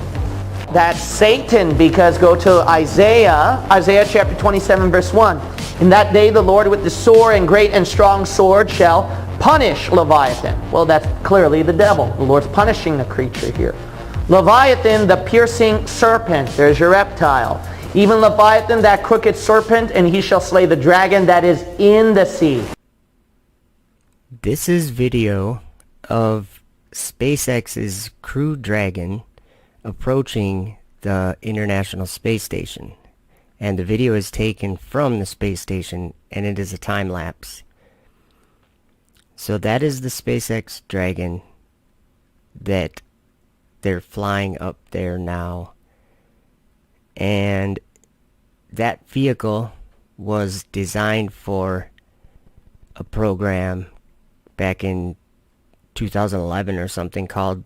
That's Satan, because go to Isaiah chapter 27 verse 1. In that day the Lord with the sore and great and strong sword shall punish Leviathan. Well, that's clearly the devil. The Lord's punishing the creature here. Leviathan, the piercing serpent. There's your reptile. Even Leviathan, that crooked serpent, and he shall slay the dragon that is in the sea. This is video of SpaceX's Crew Dragon approaching the International Space Station. And the video is taken from the space station, and it is a time lapse. So that is the SpaceX Dragon that they're flying up there now. And that vehicle was designed for a program back in 2011 or something called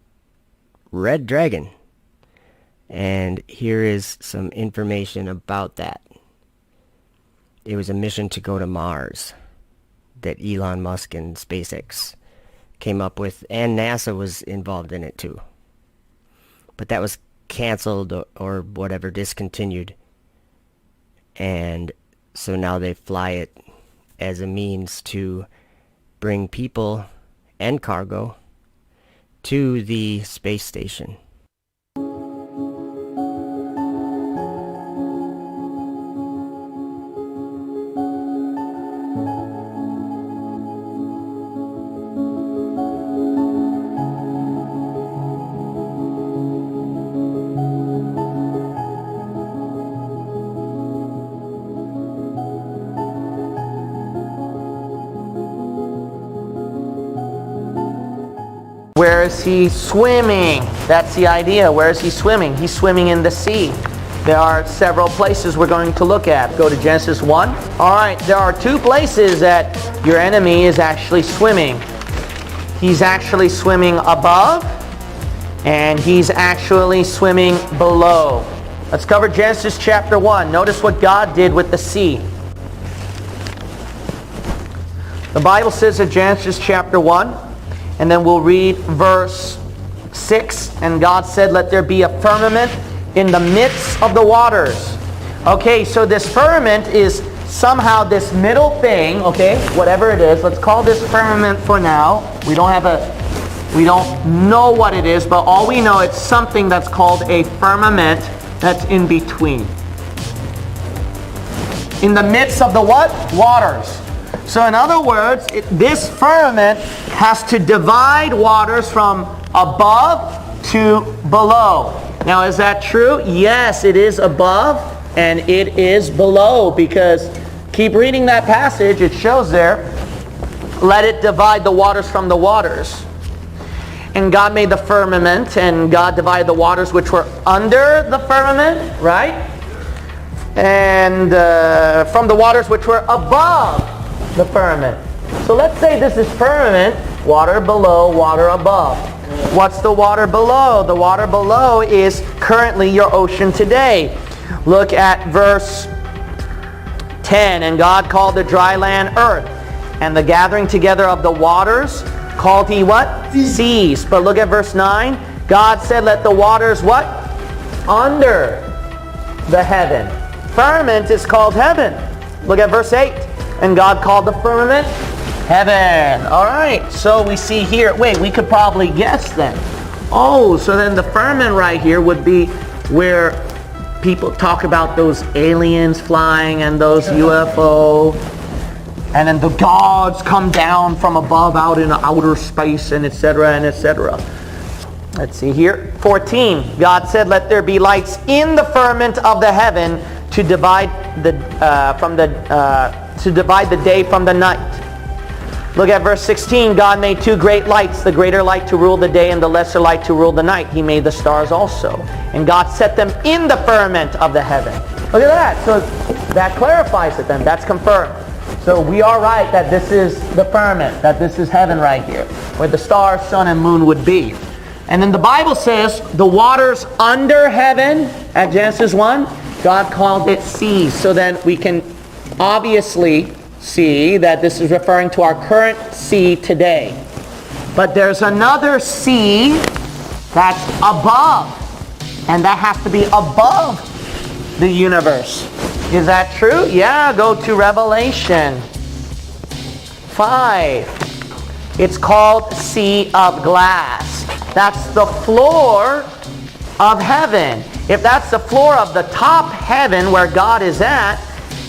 Red Dragon. And here is some information about that. It was a mission to go to Mars that Elon Musk and SpaceX came up with, and NASA was involved in it too. But that was canceled or whatever, discontinued. And so now they fly it as a means to bring people and cargo to the space station. Where is he swimming? That's the idea. Where is he swimming? He's swimming in the sea. There are several places we're going to look at. Go to Genesis 1. All right, there are two places that your enemy is actually swimming. He's actually swimming above, and he's actually swimming below. Let's cover Genesis chapter 1. Notice what God did with the sea. The Bible says in Genesis chapter 1, and then we'll read verse 6. And God said, let there be a firmament in the midst of the waters. Okay, so this firmament is somehow this middle thing, okay, whatever it is. Let's call this firmament for now. We don't know what it is, but all we know, it's something that's called a firmament that's in between. In the midst of the what? Waters. So in other words, this firmament has to divide waters from above to below. Now, is that true? Yes, it is above and it is below, because keep reading that passage, it shows there, let it divide the waters from the waters. And God made the firmament, and God divided the waters which were under the firmament, right? And from the waters which were above the firmament. So let's say this is firmament, water below, water above. What's the water below? The water below is currently your ocean today. Look at verse 10. And God called the dry land earth, and the gathering together of the waters called he what? Seas. But look at verse 9. God said, let the waters what? Under the heaven. Firmament is called heaven. Look at verse 8. And God called the firmament heaven. All right, so we see here, wait, we could probably guess then. Oh, so then the firmament right here would be where people talk about those aliens flying and those UFO, and then the gods come down from above out in outer space, and etc. and etc. Let's see here. 14. God said, "Let there be lights in the firmament of the heaven to divide the day from the night." Look at verse 16. God made two great lights, the greater light to rule the day and the lesser light to rule the night. He made the stars also. And God set them in the firmament of the heaven. Look at that. So that clarifies it then. That's confirmed. So we are right that this is the firmament, that this is heaven right here, where the stars, sun, and moon would be. And then the Bible says the waters under heaven at Genesis 1, God called it seas. So then we can obviously see that this is referring to our current sea today. But there's another sea that's above, and that has to be above the universe. Is that true? Yeah, go to Revelation 5. It's called Sea of Glass. That's the floor of heaven. If that's the floor of the top heaven where God is at,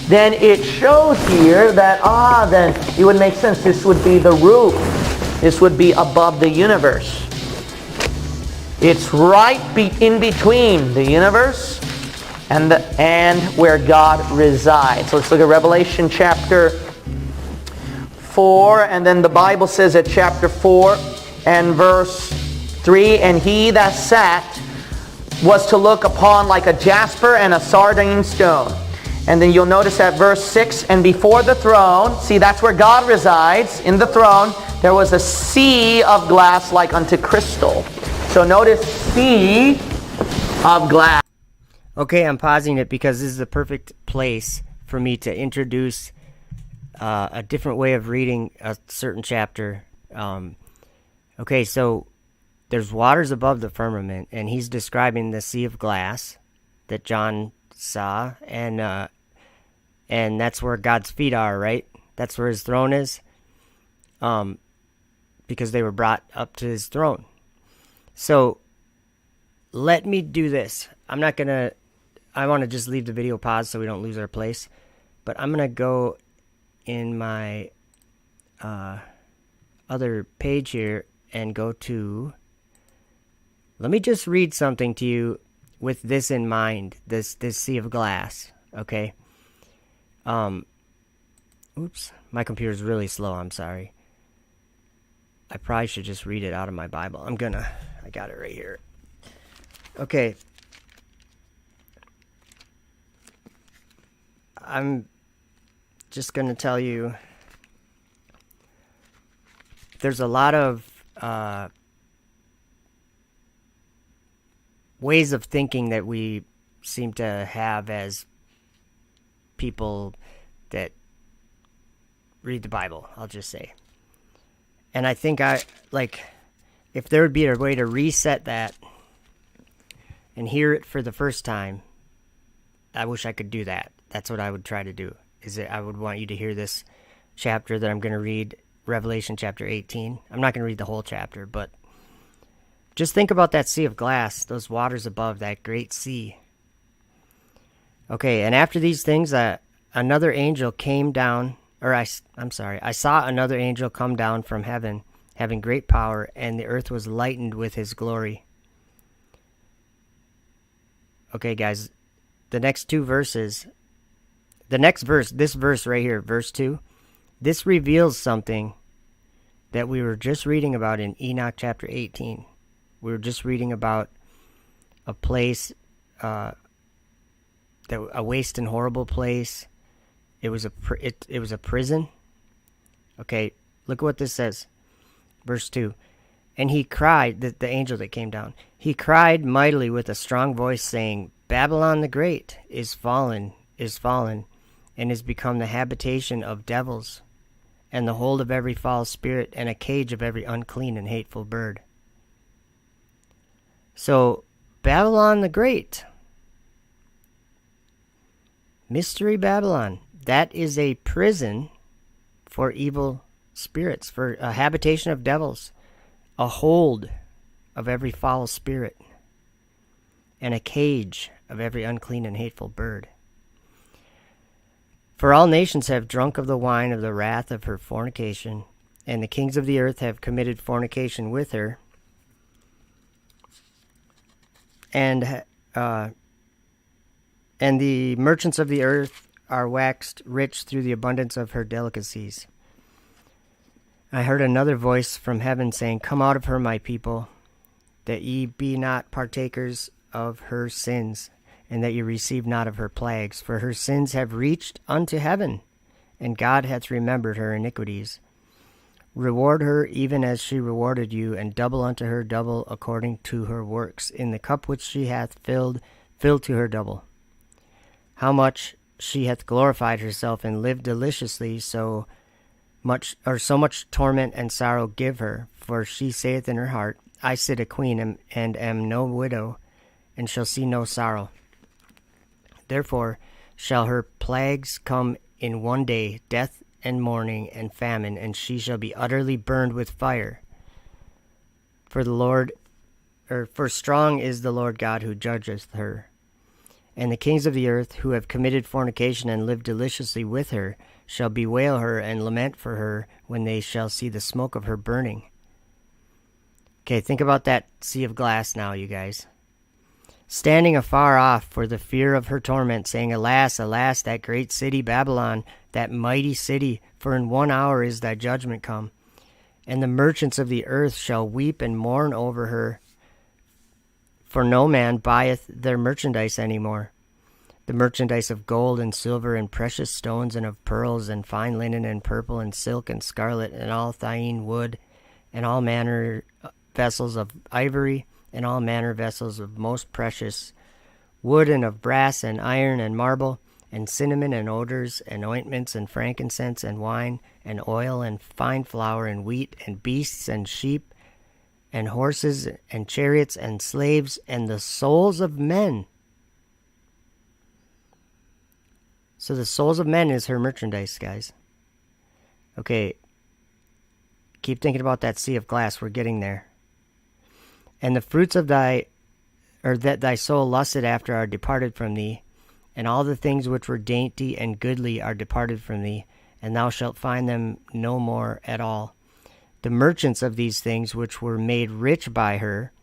then it shows here that, then it would make sense. This would be the roof. This would be above the universe. It's right in between the universe and where God resides. So let's look at Revelation chapter 4, and then the Bible says at chapter 4 and verse 3, "And he that sat was to look upon like a jasper and a sardine stone." And then you'll notice at verse 6, "And before the throne," see, that's where God resides, in the throne, "there was a sea of glass like unto crystal." So notice, sea of glass. Okay, I'm pausing it because this is the perfect place for me to introduce a different way of reading a certain chapter. Okay, so there's waters above the firmament, and he's describing the sea of glass that John saw, and that's where God's feet are, right? That's where his throne is, because they were brought up to his throne. So let me do this. I want to just leave the video paused so we don't lose our place, but I'm gonna go in my other page here and go to, let me just read something to you with this in mind, this sea of glass, okay? Oops, my computer's really slow, I'm sorry. I probably should just read it out of my Bible. I got it right here. Okay. I'm just going to tell you, there's a lot of ways of thinking that we seem to have as people that read the Bible, I'll just say. And I think if there would be a way to reset that and hear it for the first time, I wish I could do that. That's what I would try to do. I would want you to hear this chapter that I'm going to read, Revelation chapter 18. I'm not going to read the whole chapter, but just think about that sea of glass, those waters above, that great sea. Okay, and after these things, another angel came down, I saw another angel come down from heaven, having great power, and the earth was lightened with his glory. Okay, guys, the next two verses, this verse right here, verse 2, this reveals something that we were just reading about in Enoch chapter 18. We were just reading about a place, a waste and horrible place. It was a prison. Okay, look at what this says. Verse 2. And he cried, the angel that came down, he cried mightily with a strong voice, saying, Babylon the Great is fallen, and is become the habitation of devils, and the hold of every foul spirit, and a cage of every unclean and hateful bird. So, Babylon the Great, Mystery Babylon, that is a prison for evil spirits, for a habitation of devils, a hold of every foul spirit. and a cage of every unclean and hateful bird. For all nations have drunk of the wine of the wrath of her fornication, and the kings of the earth have committed fornication with her, and the merchants of the earth are waxed rich through the abundance of her delicacies. I heard another voice from heaven saying, Come out of her, my people, that ye be not partakers of her sins, and that ye receive not of her plagues. For her sins have reached unto heaven, and God hath remembered her iniquities. Reward her even as she rewarded you, and double unto her double according to her works. In the cup which she hath filled, fill to her double. How much she hath glorified herself and lived deliciously, so much torment and sorrow give her. For she saith in her heart, I sit a queen, and am no widow, and shall see no sorrow. Therefore shall her plagues come in one day, death and mourning and famine, and she shall be utterly burned with fire. For strong is the Lord God who judgeth her. And the kings of the earth, who have committed fornication and lived deliciously with her, shall bewail her and lament for her when they shall see the smoke of her burning. Okay, think about that sea of glass now, you guys. Standing afar off for the fear of her torment, saying, Alas, alas, that great city Babylon, that mighty city, for in 1 hour is thy judgment come. And the merchants of the earth shall weep and mourn over her, for no man buyeth their merchandise any more. The merchandise of gold and silver and precious stones and of pearls and fine linen and purple and silk and scarlet and all thyine wood and all manner vessels of ivory and all manner vessels of most precious wood and of brass and iron and marble and cinnamon and odors and ointments and frankincense and wine and oil and fine flour and wheat and beasts and sheep and horses and chariots and slaves and the souls of men. So the souls of men is her merchandise, guys. Okay, keep thinking about that sea of glass. We're getting there. And the fruits of that thy soul lusted after are departed from thee, and all the things which were dainty and goodly are departed from thee, and thou shalt find them no more at all. The merchants of these things which were made rich by her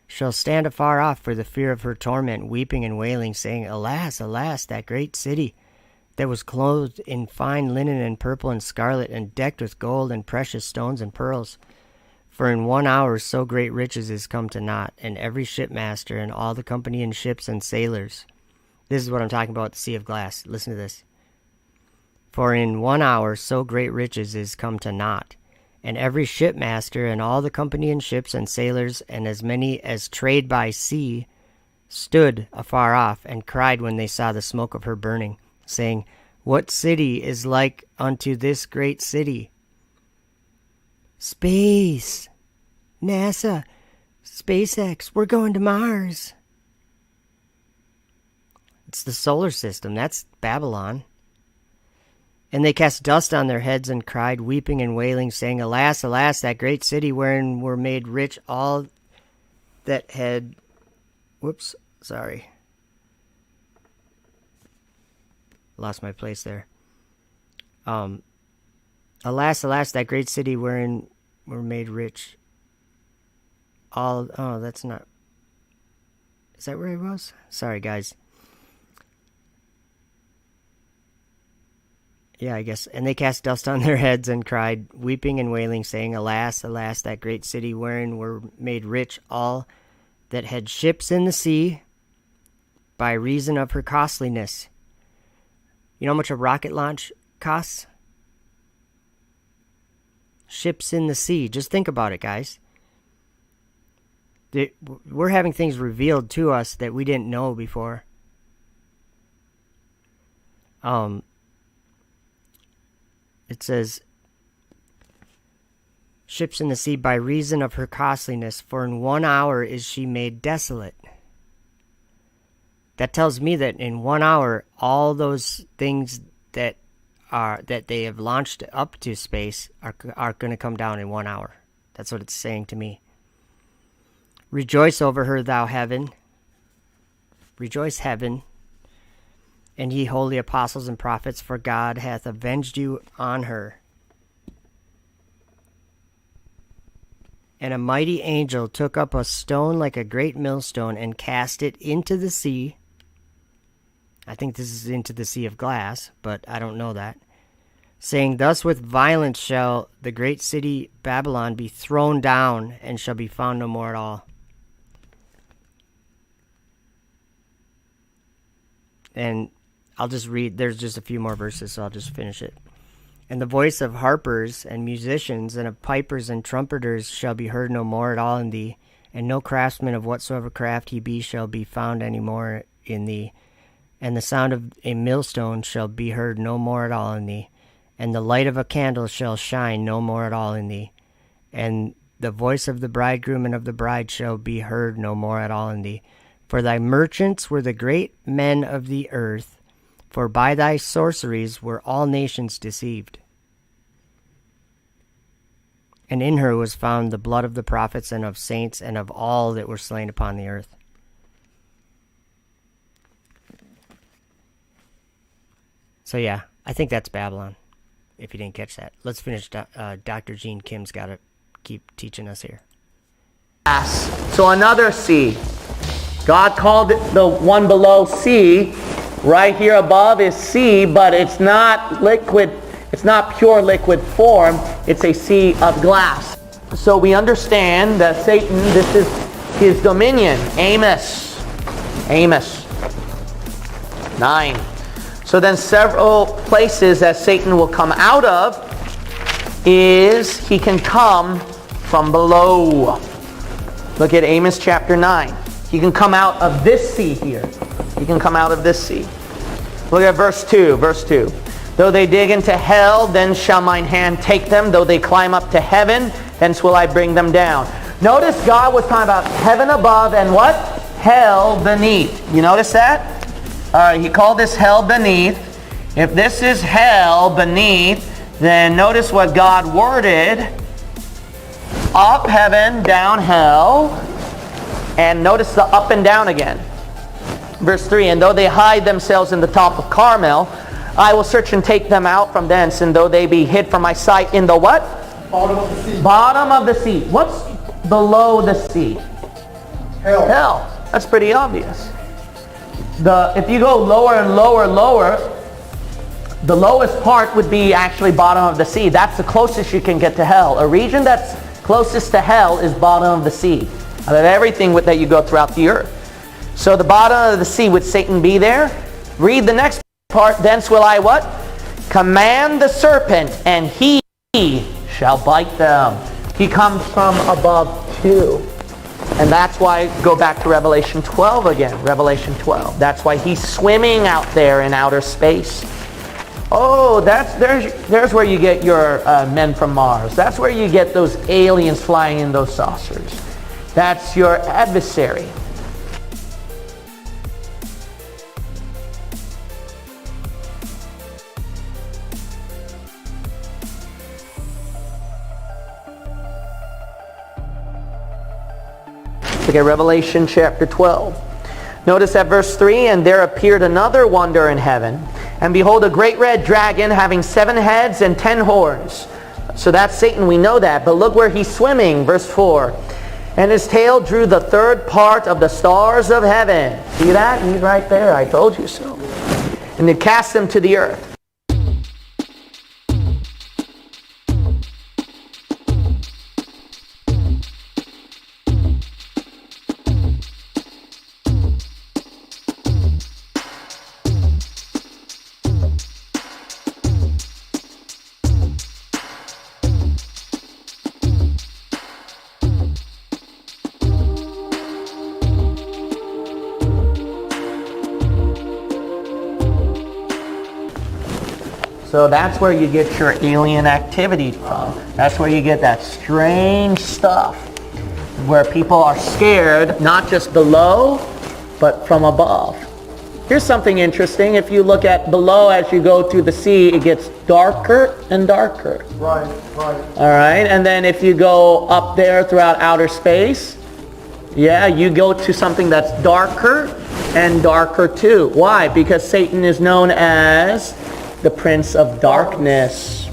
shall stand afar off for the fear of her torment, weeping and wailing, saying, Alas, alas, that great city, that was clothed in fine linen and purple and scarlet, and decked with gold and precious stones and pearls. For in 1 hour so great riches is come to naught, and every shipmaster and all the company in ships and sailors. This is what I'm talking about, the sea of glass. Listen to this. For in 1 hour so great riches is come to naught, and every shipmaster and all the company in ships and sailors, and as many as trade by sea, stood afar off, and cried when they saw the smoke of her burning, saying, What city is like unto this great city? Space! NASA! SpaceX! We're going to Mars! It's the solar system. That's Babylon. And they cast dust on their heads and cried, weeping and wailing, saying, Alas, alas, that great city wherein were made rich all that had... Whoops, sorry. Lost my place there. Alas, alas, that great city wherein were made rich all... Oh, that's not... Is that where he was? Sorry, guys. Yeah, I guess. And they cast dust on their heads and cried, weeping and wailing, saying, Alas, alas, that great city wherein were made rich all that had ships in the sea by reason of her costliness. You know how much a rocket launch costs? Ships in the sea. Just think about it, guys. We're having things revealed to us that we didn't know before. It says, ships in the sea by reason of her costliness, for in 1 hour is she made desolate. That tells me that in 1 hour, all those things that they have launched up to space are going to come down in 1 hour. That's what it's saying to me. Rejoice over her, thou heaven. Rejoice, heaven, and ye holy apostles and prophets, for God hath avenged you on her. And a mighty angel took up a stone like a great millstone and cast it into the sea. I think this is into the sea of glass, but I don't know that. Saying, thus with violence shall the great city Babylon be thrown down, and shall be found no more at all. And I'll just read, there's just a few more verses, so I'll just finish it. And the voice of harpers and musicians and of pipers and trumpeters shall be heard no more at all in thee, and no craftsman of whatsoever craft he be shall be found any more in thee. And the sound of a millstone shall be heard no more at all in thee, and the light of a candle shall shine no more at all in thee, and the voice of the bridegroom and of the bride shall be heard no more at all in thee. For thy merchants were the great men of the earth, for by thy sorceries were all nations deceived. And in her was found the blood of the prophets and of saints and of all that were slain upon the earth. So yeah, I think that's Babylon, if you didn't catch that. Let's finish. Dr. Gene Kim's got to keep teaching us here. So another sea. God called it the one below sea. Right here above is sea, but it's not liquid. It's not pure liquid form. It's a sea of glass. So we understand that Satan, this is his dominion. Amos 9. So then several places that Satan will come out of is he can come from below. Look at Amos chapter 9. He can come out of this sea here. He can come out of this sea. Look at verse 2. Verse 2. Though they dig into hell, then shall mine hand take them. Though they climb up to heaven, thence will I bring them down. Notice God was talking about heaven above and what? Hell beneath. You notice that? All right, he called this hell beneath. If this is hell beneath, then notice what God worded. Up heaven, down hell. And notice the up and down again. Verse 3, and though they hide themselves in the top of Carmel, I will search and take them out from thence, and though they be hid from my sight in the what? Bottom of the sea. Bottom of the sea. What's below the sea? Hell. Hell. That's pretty obvious. If you go lower and lower, the lowest part would be actually bottom of the sea. That's the closest you can get to hell. A region that's closest to hell is bottom of the sea. Out of everything that you go throughout the earth. So the bottom of the sea, would Satan be there? Read the next part. Thence will I what? Command the serpent, and he shall bite them. He comes from above too. And that's why, go back to Revelation 12 again. Revelation 12. That's why he's swimming out there in outer space. Oh, there's where you get your men from Mars. That's where you get those aliens flying in those saucers. That's your adversary. Look at Revelation chapter 12. Notice at verse 3, and there appeared another wonder in heaven, and behold, a great red dragon having 7 heads and 10 horns. So that's Satan, we know that. But look where he's swimming, verse 4. And his tail drew the third part of the stars of heaven. See that? He's right there. I told you so. And it cast them to the earth. So that's where you get your alien activity from. That's where you get that strange stuff where people are scared, not just below, but from above. Here's something interesting. If you look at below as you go through the sea, it gets darker and darker. Right. All right, and then if you go up there throughout outer space, yeah, you go to something that's darker, and darker too. Why? Because Satan is known as the Prince of Darkness.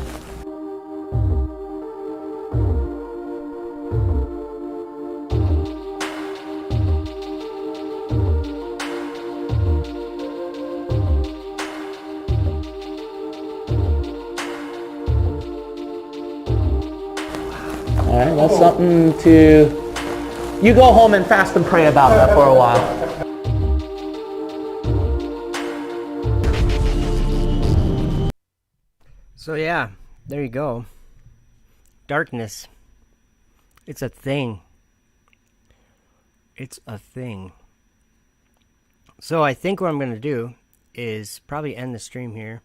All right, that's something to... You go home and fast and pray about that for a while. So yeah, there you go. Darkness. It's a thing. It's a thing. So I think what I'm going to do is probably end the stream here.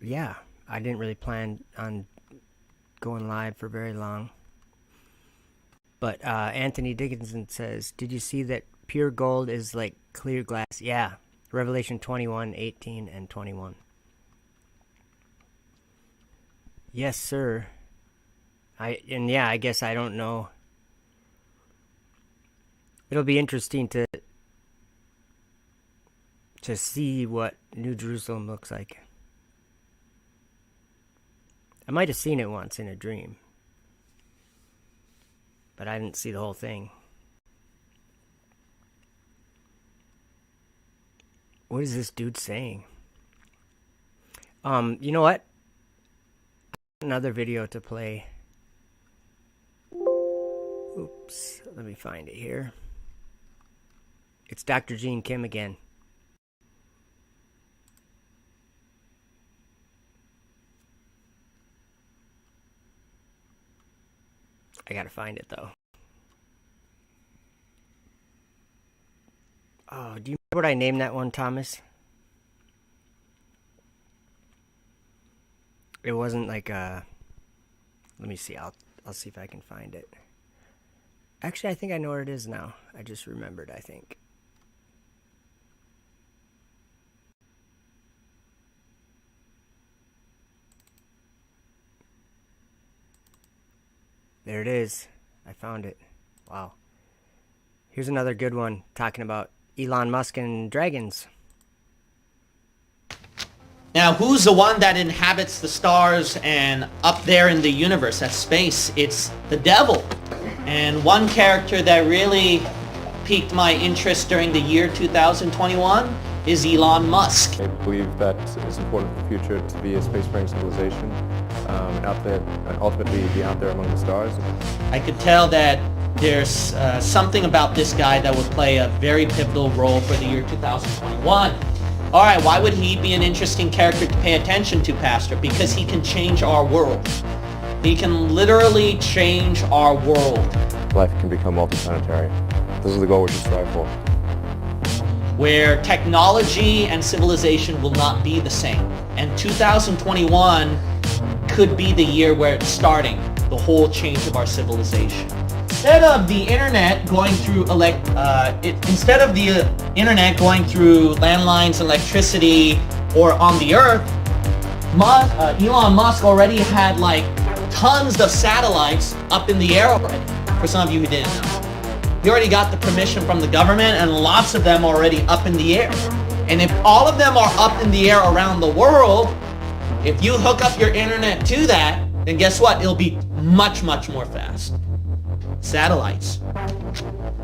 Yeah, I didn't really plan on going live for very long. But Anthony Dickinson says, did you see that pure gold is like clear glass? Yeah, Revelation 21:18 and 21. Yes, sir. I guess I don't know. It'll be interesting to see what New Jerusalem looks like. I might have seen it once in a dream, but I didn't see the whole thing. What is this dude saying? You know what? Another video to play. Oops, let me find it here. It's Dr. Gene Kim again. I gotta find it though. Oh, do you remember what I named that one, Thomas? It wasn't like let me see, I'll see if I can find it. Actually, I think I know where it is now. I just remembered, I think. There it is. I found it. Wow. Here's another good one talking about Elon Musk and dragons. Now, who's the one that inhabits the stars and up there in the universe, at space? It's the devil. And one character that really piqued my interest during the year 2021 is Elon Musk. I believe that it's important for the future to be a spacefaring civilization and ultimately be out there among the stars. I could tell that there's something about this guy that would play a very pivotal role for the year 2021. All right, why would he be an interesting character to pay attention to, Pastor? Because he can change our world. He can literally change our world. Life can become multiplanetary. This is the goal we should strive for. Where technology and civilization will not be the same. And 2021 could be the year where it's starting, the whole change of our civilization. Instead of the internet going through landlines, electricity, or on the Earth, Elon Musk already had like tons of satellites up in the air already. For some of you who didn't know, he already got the permission from the government, and lots of them already up in the air. And if all of them are up in the air around the world, if you hook up your internet to that, then guess what? It'll be much, much more fast. Satellites.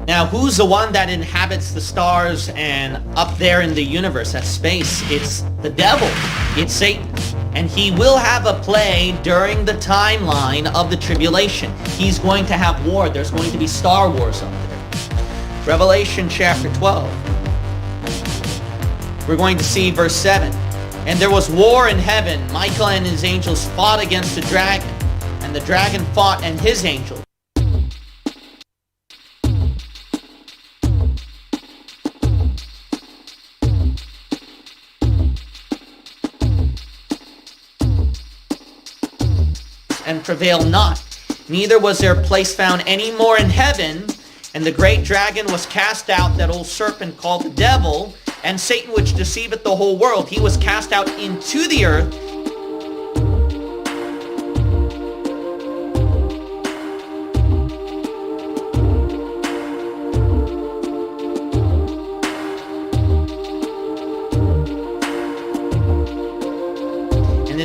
Now, who's the one that inhabits the stars and up there in the universe, at space? It's the devil. It's Satan. And he will have a play during the timeline of the tribulation. He's going to have war. There's going to be Star Wars up there. Revelation chapter 12. We're going to see verse 7. And there was war in heaven. Michael and his angels fought against the dragon. And the dragon fought and his angels. And prevail not. Neither was their place found any more in heaven. And the great dragon was cast out, that old serpent called the devil, and Satan, which deceiveth the whole world. He was cast out into the earth.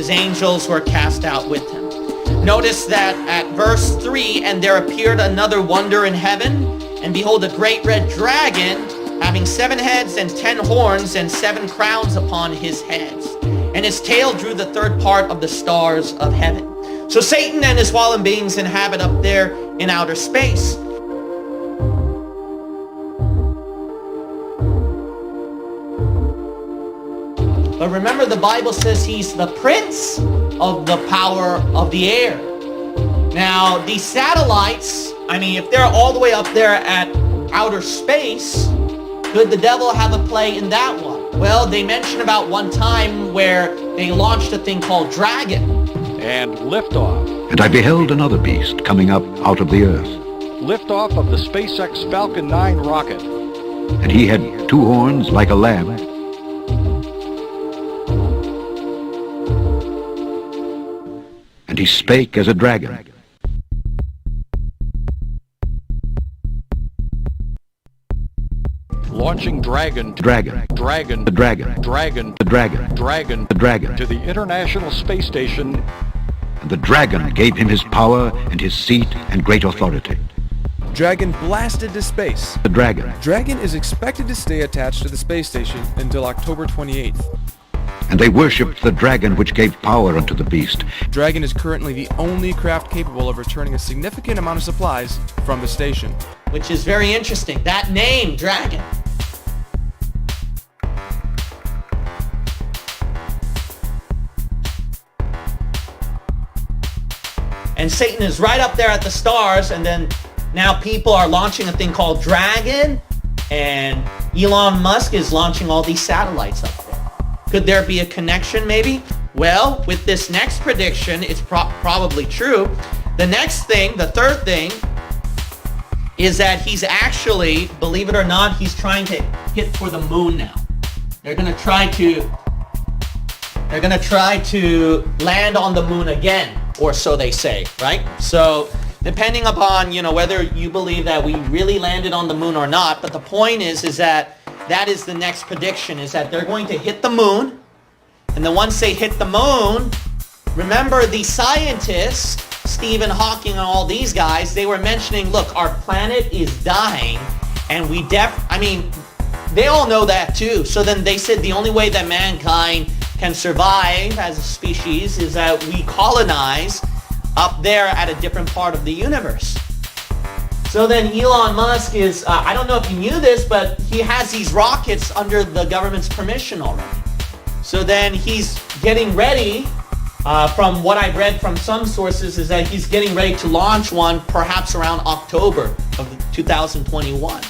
his angels were cast out with him. Notice that at verse 3, and there appeared another wonder in heaven, and behold, a great red dragon, having 7 heads and 10 horns and 7 crowns upon his heads. And his tail drew the 3rd part of the stars of heaven. So Satan and his fallen beings inhabit up there in outer space. But remember, the Bible says he's the prince of the power of the air. Now, these satellites, I mean, if they're all the way up there at outer space, could the devil have a play in that one? Well, they mention about one time where they launched a thing called Dragon. And liftoff. And I beheld another beast coming up out of the earth. Liftoff of the SpaceX Falcon 9 rocket. And he had 2 horns like a lamb. And he spake as a dragon. Launching Dragon. Dragon. Dragon. The dragon. Dragon. The dragon. Dragon. The dragon. To the International Space Station. And the dragon gave him his power and his seat and great authority. Dragon blasted to space. The dragon. Dragon is expected to stay attached to the space station until October 28th. And they worshipped the dragon which gave power unto the beast. Dragon is currently the only craft capable of returning a significant amount of supplies from the station. Which is very interesting. That name, Dragon. And Satan is right up there at the stars, and then now people are launching a thing called Dragon, and Elon Musk is launching all these satellites up there. Could there be a connection maybe? Well, with this next prediction, it's probably true. The next thing, the third thing, is that he's actually, believe it or not, he's trying to hit for the moon now. They're gonna try to land on the moon again, or so they say, right? So depending upon, whether you believe that we really landed on the moon or not, but the point is that is the next prediction, is that they're going to hit the moon. And then once they hit the moon, remember the scientists, Stephen Hawking and all these guys, they were mentioning, look, our planet is dying, and they all know that too. So then they said the only way that mankind can survive as a species is that we colonize up there at a different part of the universe. So then Elon Musk is, I don't know if you knew this, but he has these rockets under the government's permission already. So then he's getting ready, from what I've read from some sources, is that he's getting ready to launch one perhaps around October of 2021.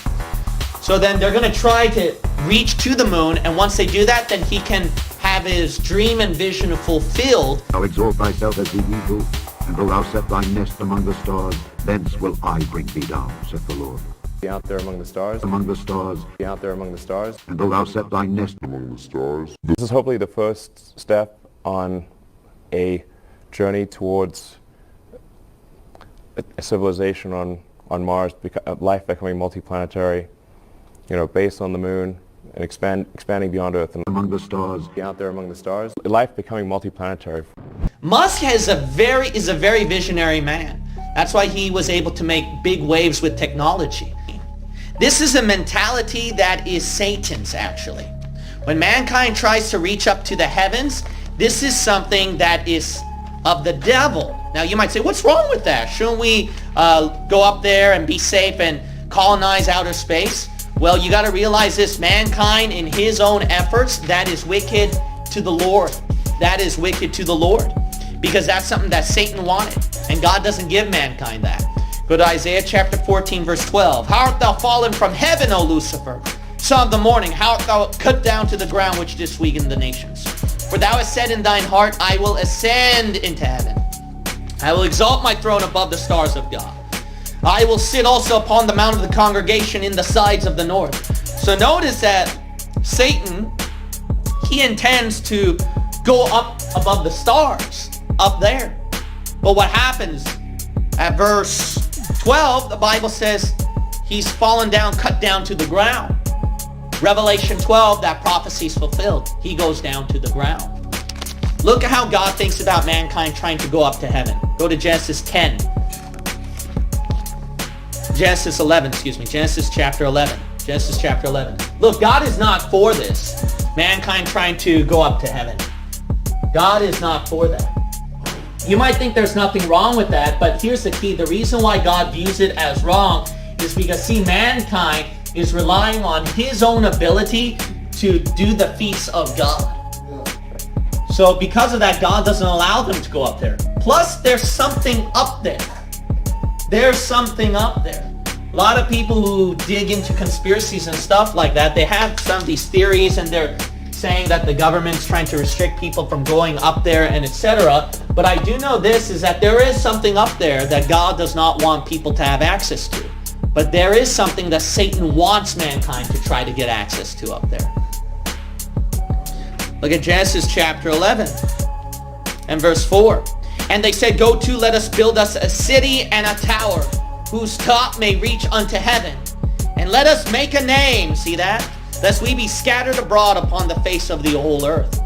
So then they're going to try to reach to the moon, and once they do that, then he can have his dream and vision fulfilled. Thou exalt thyself as the eagle, and wilt thou set thy nest among the stars, thence will I bring thee down, saith the Lord. Be out there among the stars. Among the stars. Be out there among the stars. And wilt thou set thy nest among the stars. This is hopefully the first step on a journey towards a civilization on Mars, life becoming multiplanetary, based on the moon, and expanding beyond Earth. And among the stars. Be out there among the stars. Life becoming multiplanetary. Musk is a very visionary man. That's why he was able to make big waves with technology. This is a mentality that is Satan's, actually. When mankind tries to reach up to the heavens, this is something that is of the devil. Now you might say, what's wrong with that? Shouldn't we go up there and be safe and colonize outer space? Well, you got to realize this: mankind in his own efforts, that is wicked to the Lord. That is wicked to the Lord, because that's something that Satan wanted, and God doesn't give mankind that. Go to Isaiah chapter 14, verse 12. How art thou fallen from heaven, O Lucifer, son of the morning? How art thou cut down to the ground, which didst weaken the nations? For thou hast said in thine heart, I will ascend into heaven. I will exalt my throne above the stars of God. I will sit also upon the mount of the congregation in the sides of the north. So notice that Satan, he intends to go up above the stars, up there. But what happens? At verse 12, the Bible says he's fallen down, cut down to the ground. Revelation 12, that prophecy is fulfilled. He goes down to the ground. Look at how God thinks about mankind trying to go up to heaven. Go to Genesis 10. Genesis 11, excuse me. Genesis chapter 11. Genesis chapter 11. Look, God is not for this. Mankind trying to go up to heaven. God is not for that. You might think there's nothing wrong with that, but here's the key. The reason why God views it as wrong is because, see, mankind is relying on his own ability to do the feats of God. So because of that, God doesn't allow them to go up there. Plus, there's something up there. There's something up there. A lot of people who dig into conspiracies and stuff like that, they have some of these theories and they're saying that the government's trying to restrict people from going up there and etc. But I do know this, is that there is something up there that God does not want people to have access to. But there is something that Satan wants mankind to try to get access to up there. Look at Genesis chapter 11 and verse 4. And they said, go to, let us build us a city and a tower, whose top may reach unto heaven. And let us make a name, see that? Lest we be scattered abroad upon the face of the whole earth.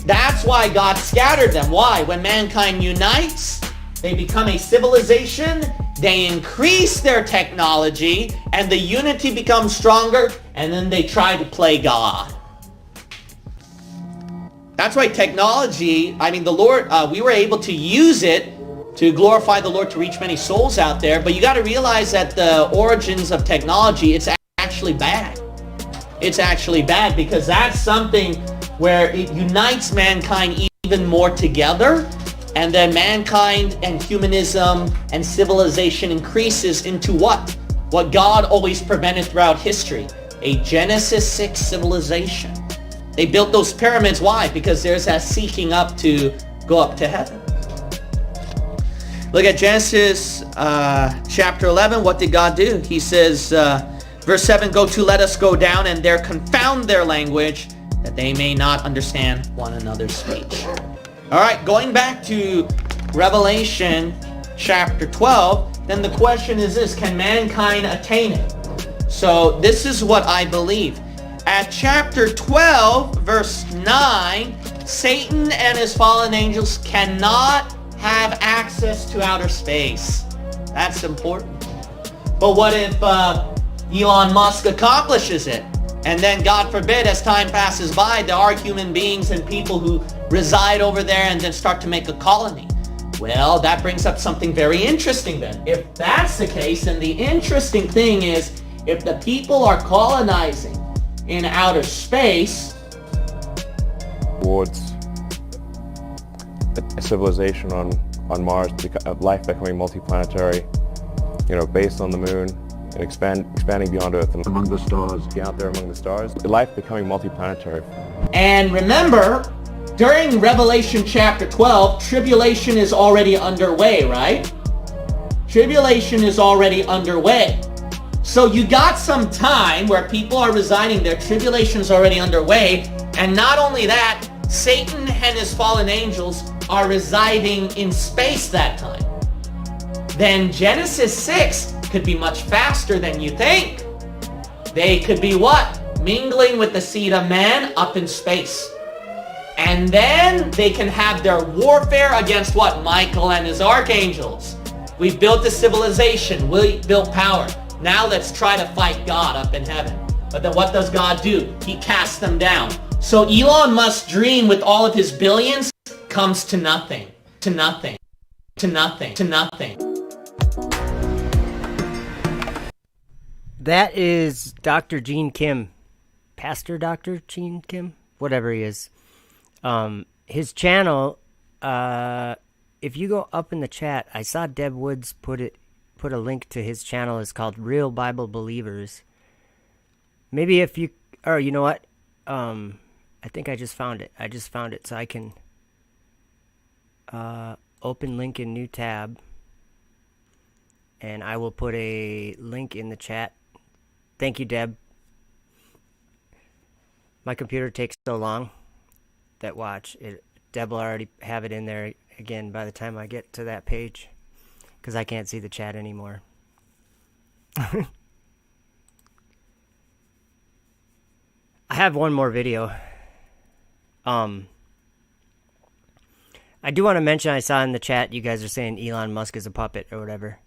That's why God scattered them. Why? When mankind unites, they become a civilization, they increase their technology, and the unity becomes stronger, and then they try to play God. That's why technology, the Lord, we were able to use it to glorify the Lord, to reach many souls out there. But you got to realize that the origins of technology, it's actually bad. It's actually bad because that's something where it unites mankind even more together. And then mankind and humanism and civilization increases into what? What God always prevented throughout history. A Genesis 6 civilization. They built those pyramids. Why? Because there's that seeking up to go up to heaven. Look at Genesis chapter 11. What did God do? He says, verse 7, go to, let us go down and there confound their language, that they may not understand one another's speech. All right, going back to Revelation chapter 12, then the question is this, can mankind attain it? So this is what I believe. At chapter 12, verse 9, Satan and his fallen angels cannot have access to outer space. That's important. But what if Elon Musk accomplishes it? And then, God forbid, as time passes by, there are human beings and people who reside over there and then start to make a colony. Well, that brings up something very interesting then. If that's the case, then the interesting thing is, if the people are colonizing in outer space towards a civilization on Mars, life becoming multiplanetary, based on the moon and expanding beyond Earth and among the stars, out there among the stars, life becoming multiplanetary. And remember, during Revelation chapter 12, tribulation is already underway, right? Tribulation is already underway. So you got some time where people are residing there, tribulation's already underway, and not only that, Satan and his fallen angels are residing in space that time. Then Genesis 6 could be much faster than you think. They could be what? Mingling with the seed of man up in space. And then they can have their warfare against what? Michael and his archangels. We've built a civilization. We built power. Now let's try to fight God up in heaven. But then what does God do? He casts them down. So Elon Musk's dream with all of his billions comes to nothing. To nothing. To nothing. To nothing. That is Dr. Gene Kim. Pastor Dr. Gene Kim? Whatever he is. His channel, if you go up in the chat, I saw Deb Woods put a link to his channel. It's called Real Bible Believers. Maybe if you, or you know what? I think I just found it. So I can open link in new tab. And I will put a link in the chat. Thank you, Deb. My computer takes so long that Deb will already have it in there again by the time I get to that page. Because I can't see the chat anymore. I have one more video. I do want to mention, I saw in the chat you guys are saying Elon Musk is a puppet or whatever.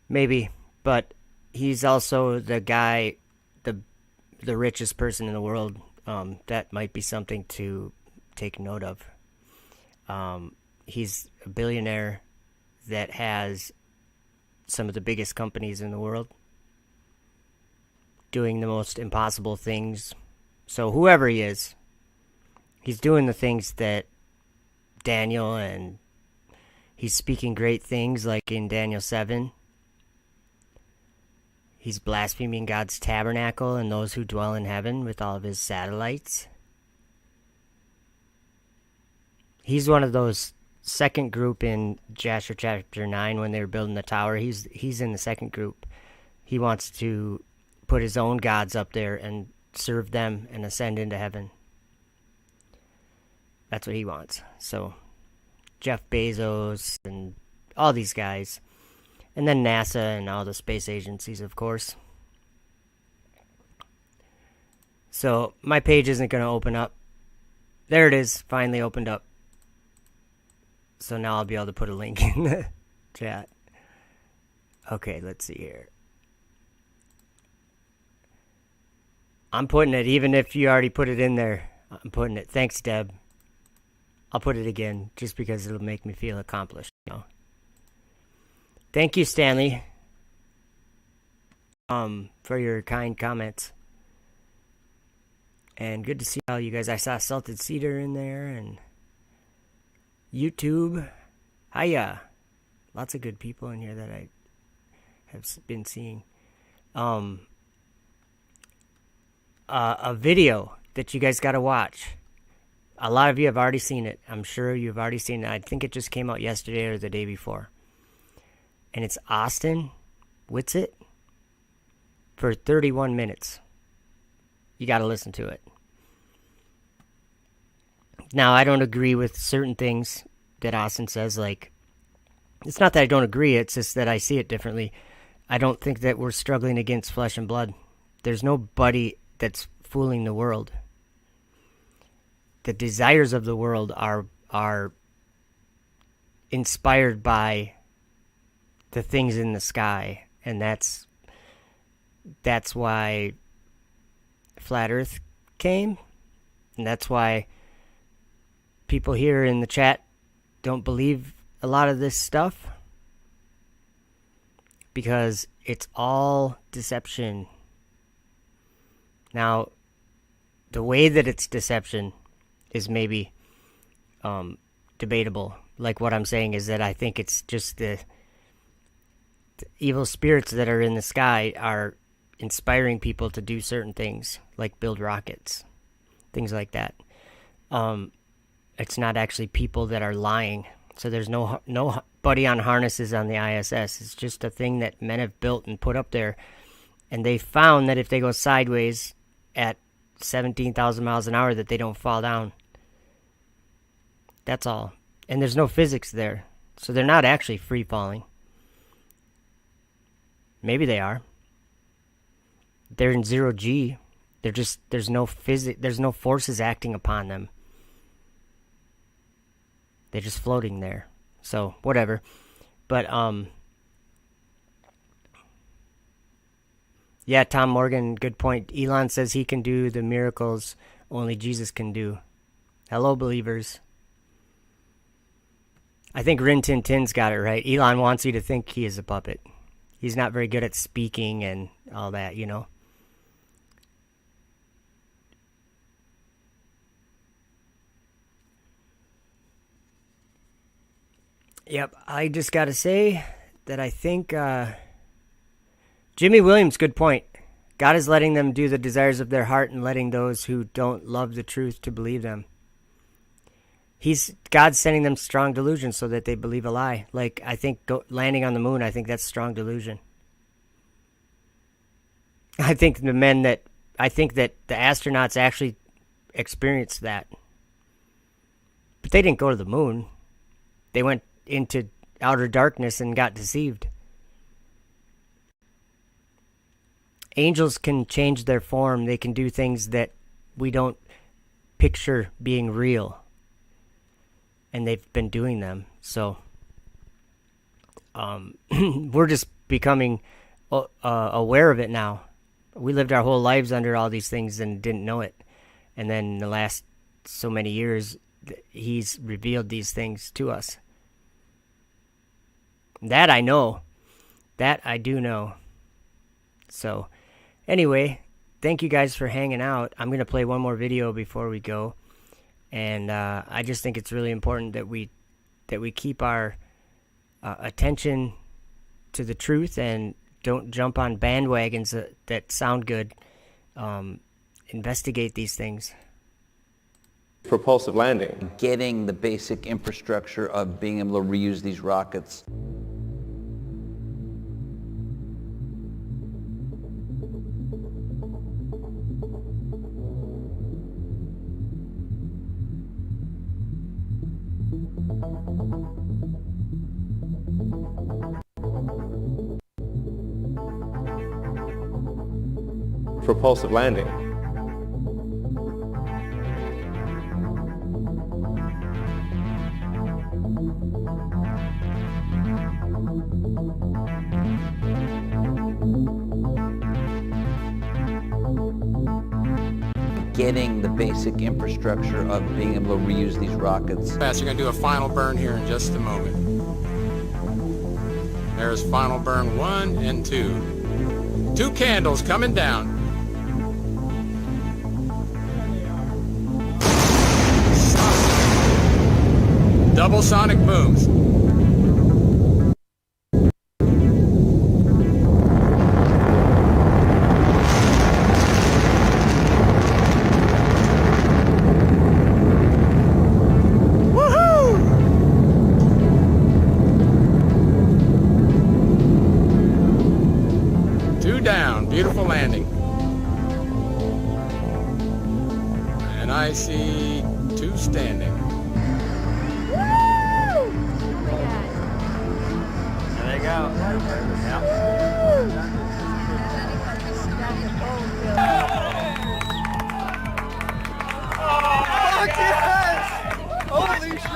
Maybe, but he's also the guy, the richest person in the world. That might be something to take note of. He's a billionaire that has some of the biggest companies in the world doing the most impossible things. So whoever he is, he's doing the things that Daniel, and he's speaking great things like in Daniel 7. He's blaspheming God's tabernacle and those who dwell in heaven with all of his satellites. He's one of those second group in Jasher chapter 9 when they were building the tower. He's in the second group. He wants to put his own gods up there and serve them and ascend into heaven. That's what he wants. So Jeff Bezos and all these guys. And then NASA and all the space agencies, of course. So my page isn't going to open up. There it is, finally opened up. So now I'll be able to put a link in the chat. Okay, let's see here. I'm putting it, even if you already put it in there. I'm putting it. Thanks, Deb. I'll put it again, just because it'll make me feel accomplished, you know. Thank you, Stanley, for your kind comments. And good to see all you guys. I saw Salted Cedar in there, and YouTube. Hiya. Lots of good people in here that I have been seeing. A video that you guys got to watch. A lot of you have already seen it. I'm sure you've already seen it. I think it just came out yesterday or the day before. And it's Austin Whitsitt for 31 minutes. You got to listen to it. Now, I don't agree with certain things that Austin says. Like, it's not that I don't agree. It's just that I see it differently. I don't think that we're struggling against flesh and blood. There's nobody that's fooling the world. The desires of the world are inspired by the things in the sky, and that's why Flat Earth came, and that's why people here in the chat don't believe a lot of this stuff, because it's all deception. Now, the way that it's deception is maybe debatable. Like what I'm saying is that I think it's just the evil spirits that are in the sky are inspiring people to do certain things, like build rockets, things like that. It's not actually people that are lying. So there's nobody on harnesses on the ISS. It's just a thing that men have built and put up there. And they found that if they go sideways at 17,000 miles an hour, that they don't fall down. That's all. And there's no physics there. So they're not actually free falling. Maybe they are. They're in 0G. They're just, there's no forces acting upon them. They're just floating there. So, whatever. But, yeah, Tom Morgan, good point. Elon says he can do the miracles only Jesus can do. Hello, believers. I think Rin Tin Tin's got it right. Elon wants you to think he is a puppet. He's not very good at speaking and all that, you know. Yep, I just got to say that I think Jimmy Williams, good point. God is letting them do the desires of their heart and letting those who don't love the truth to believe them. God's sending them strong delusion so that they believe a lie. Like, I think landing on the moon, I think that's strong delusion. I think the astronauts actually experienced that. But they didn't go to the moon. They went into outer darkness and got deceived. Angels can change their form. They can do things that we don't picture being real. and they've been doing them. So we're just becoming aware of it now. We lived our whole lives under all these things and didn't know it. And then in the last so many years, he's revealed these things to us. That I know. That I do know. So anyway, thank you guys for hanging out. I'm going to play one more video before we go. And I just think it's really important that we keep our attention to the truth and don't jump on bandwagons that sound good. Investigate these things. Propulsive landing. Getting the basic infrastructure of being able to reuse these rockets. Propulsive landing. Getting the basic infrastructure of being able to reuse these rockets. Yes, you're going to do a final burn here in just a moment. There's final burn 1 and 2. 2 candles coming down. Double sonic booms. Beautiful landing. And I see 2 standing. Woo! There they go. Yep. Oh, yes! Holy shit!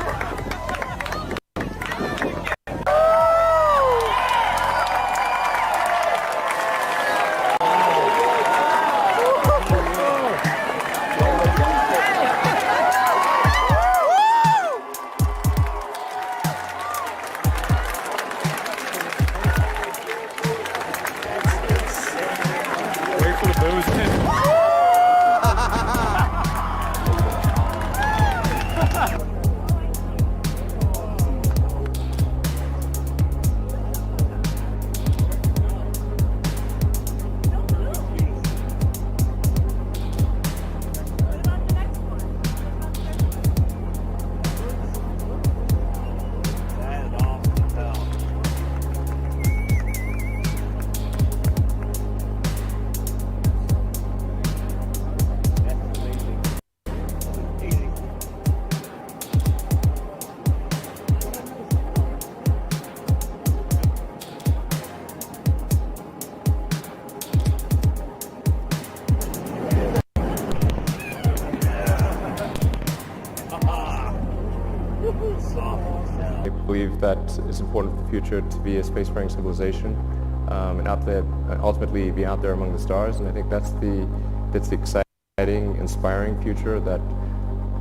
I believe that it's important for the future to be a spacefaring civilization and out there, ultimately be out there among the stars. And I think that's the exciting, inspiring future that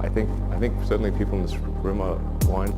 I think certainly people in this room want.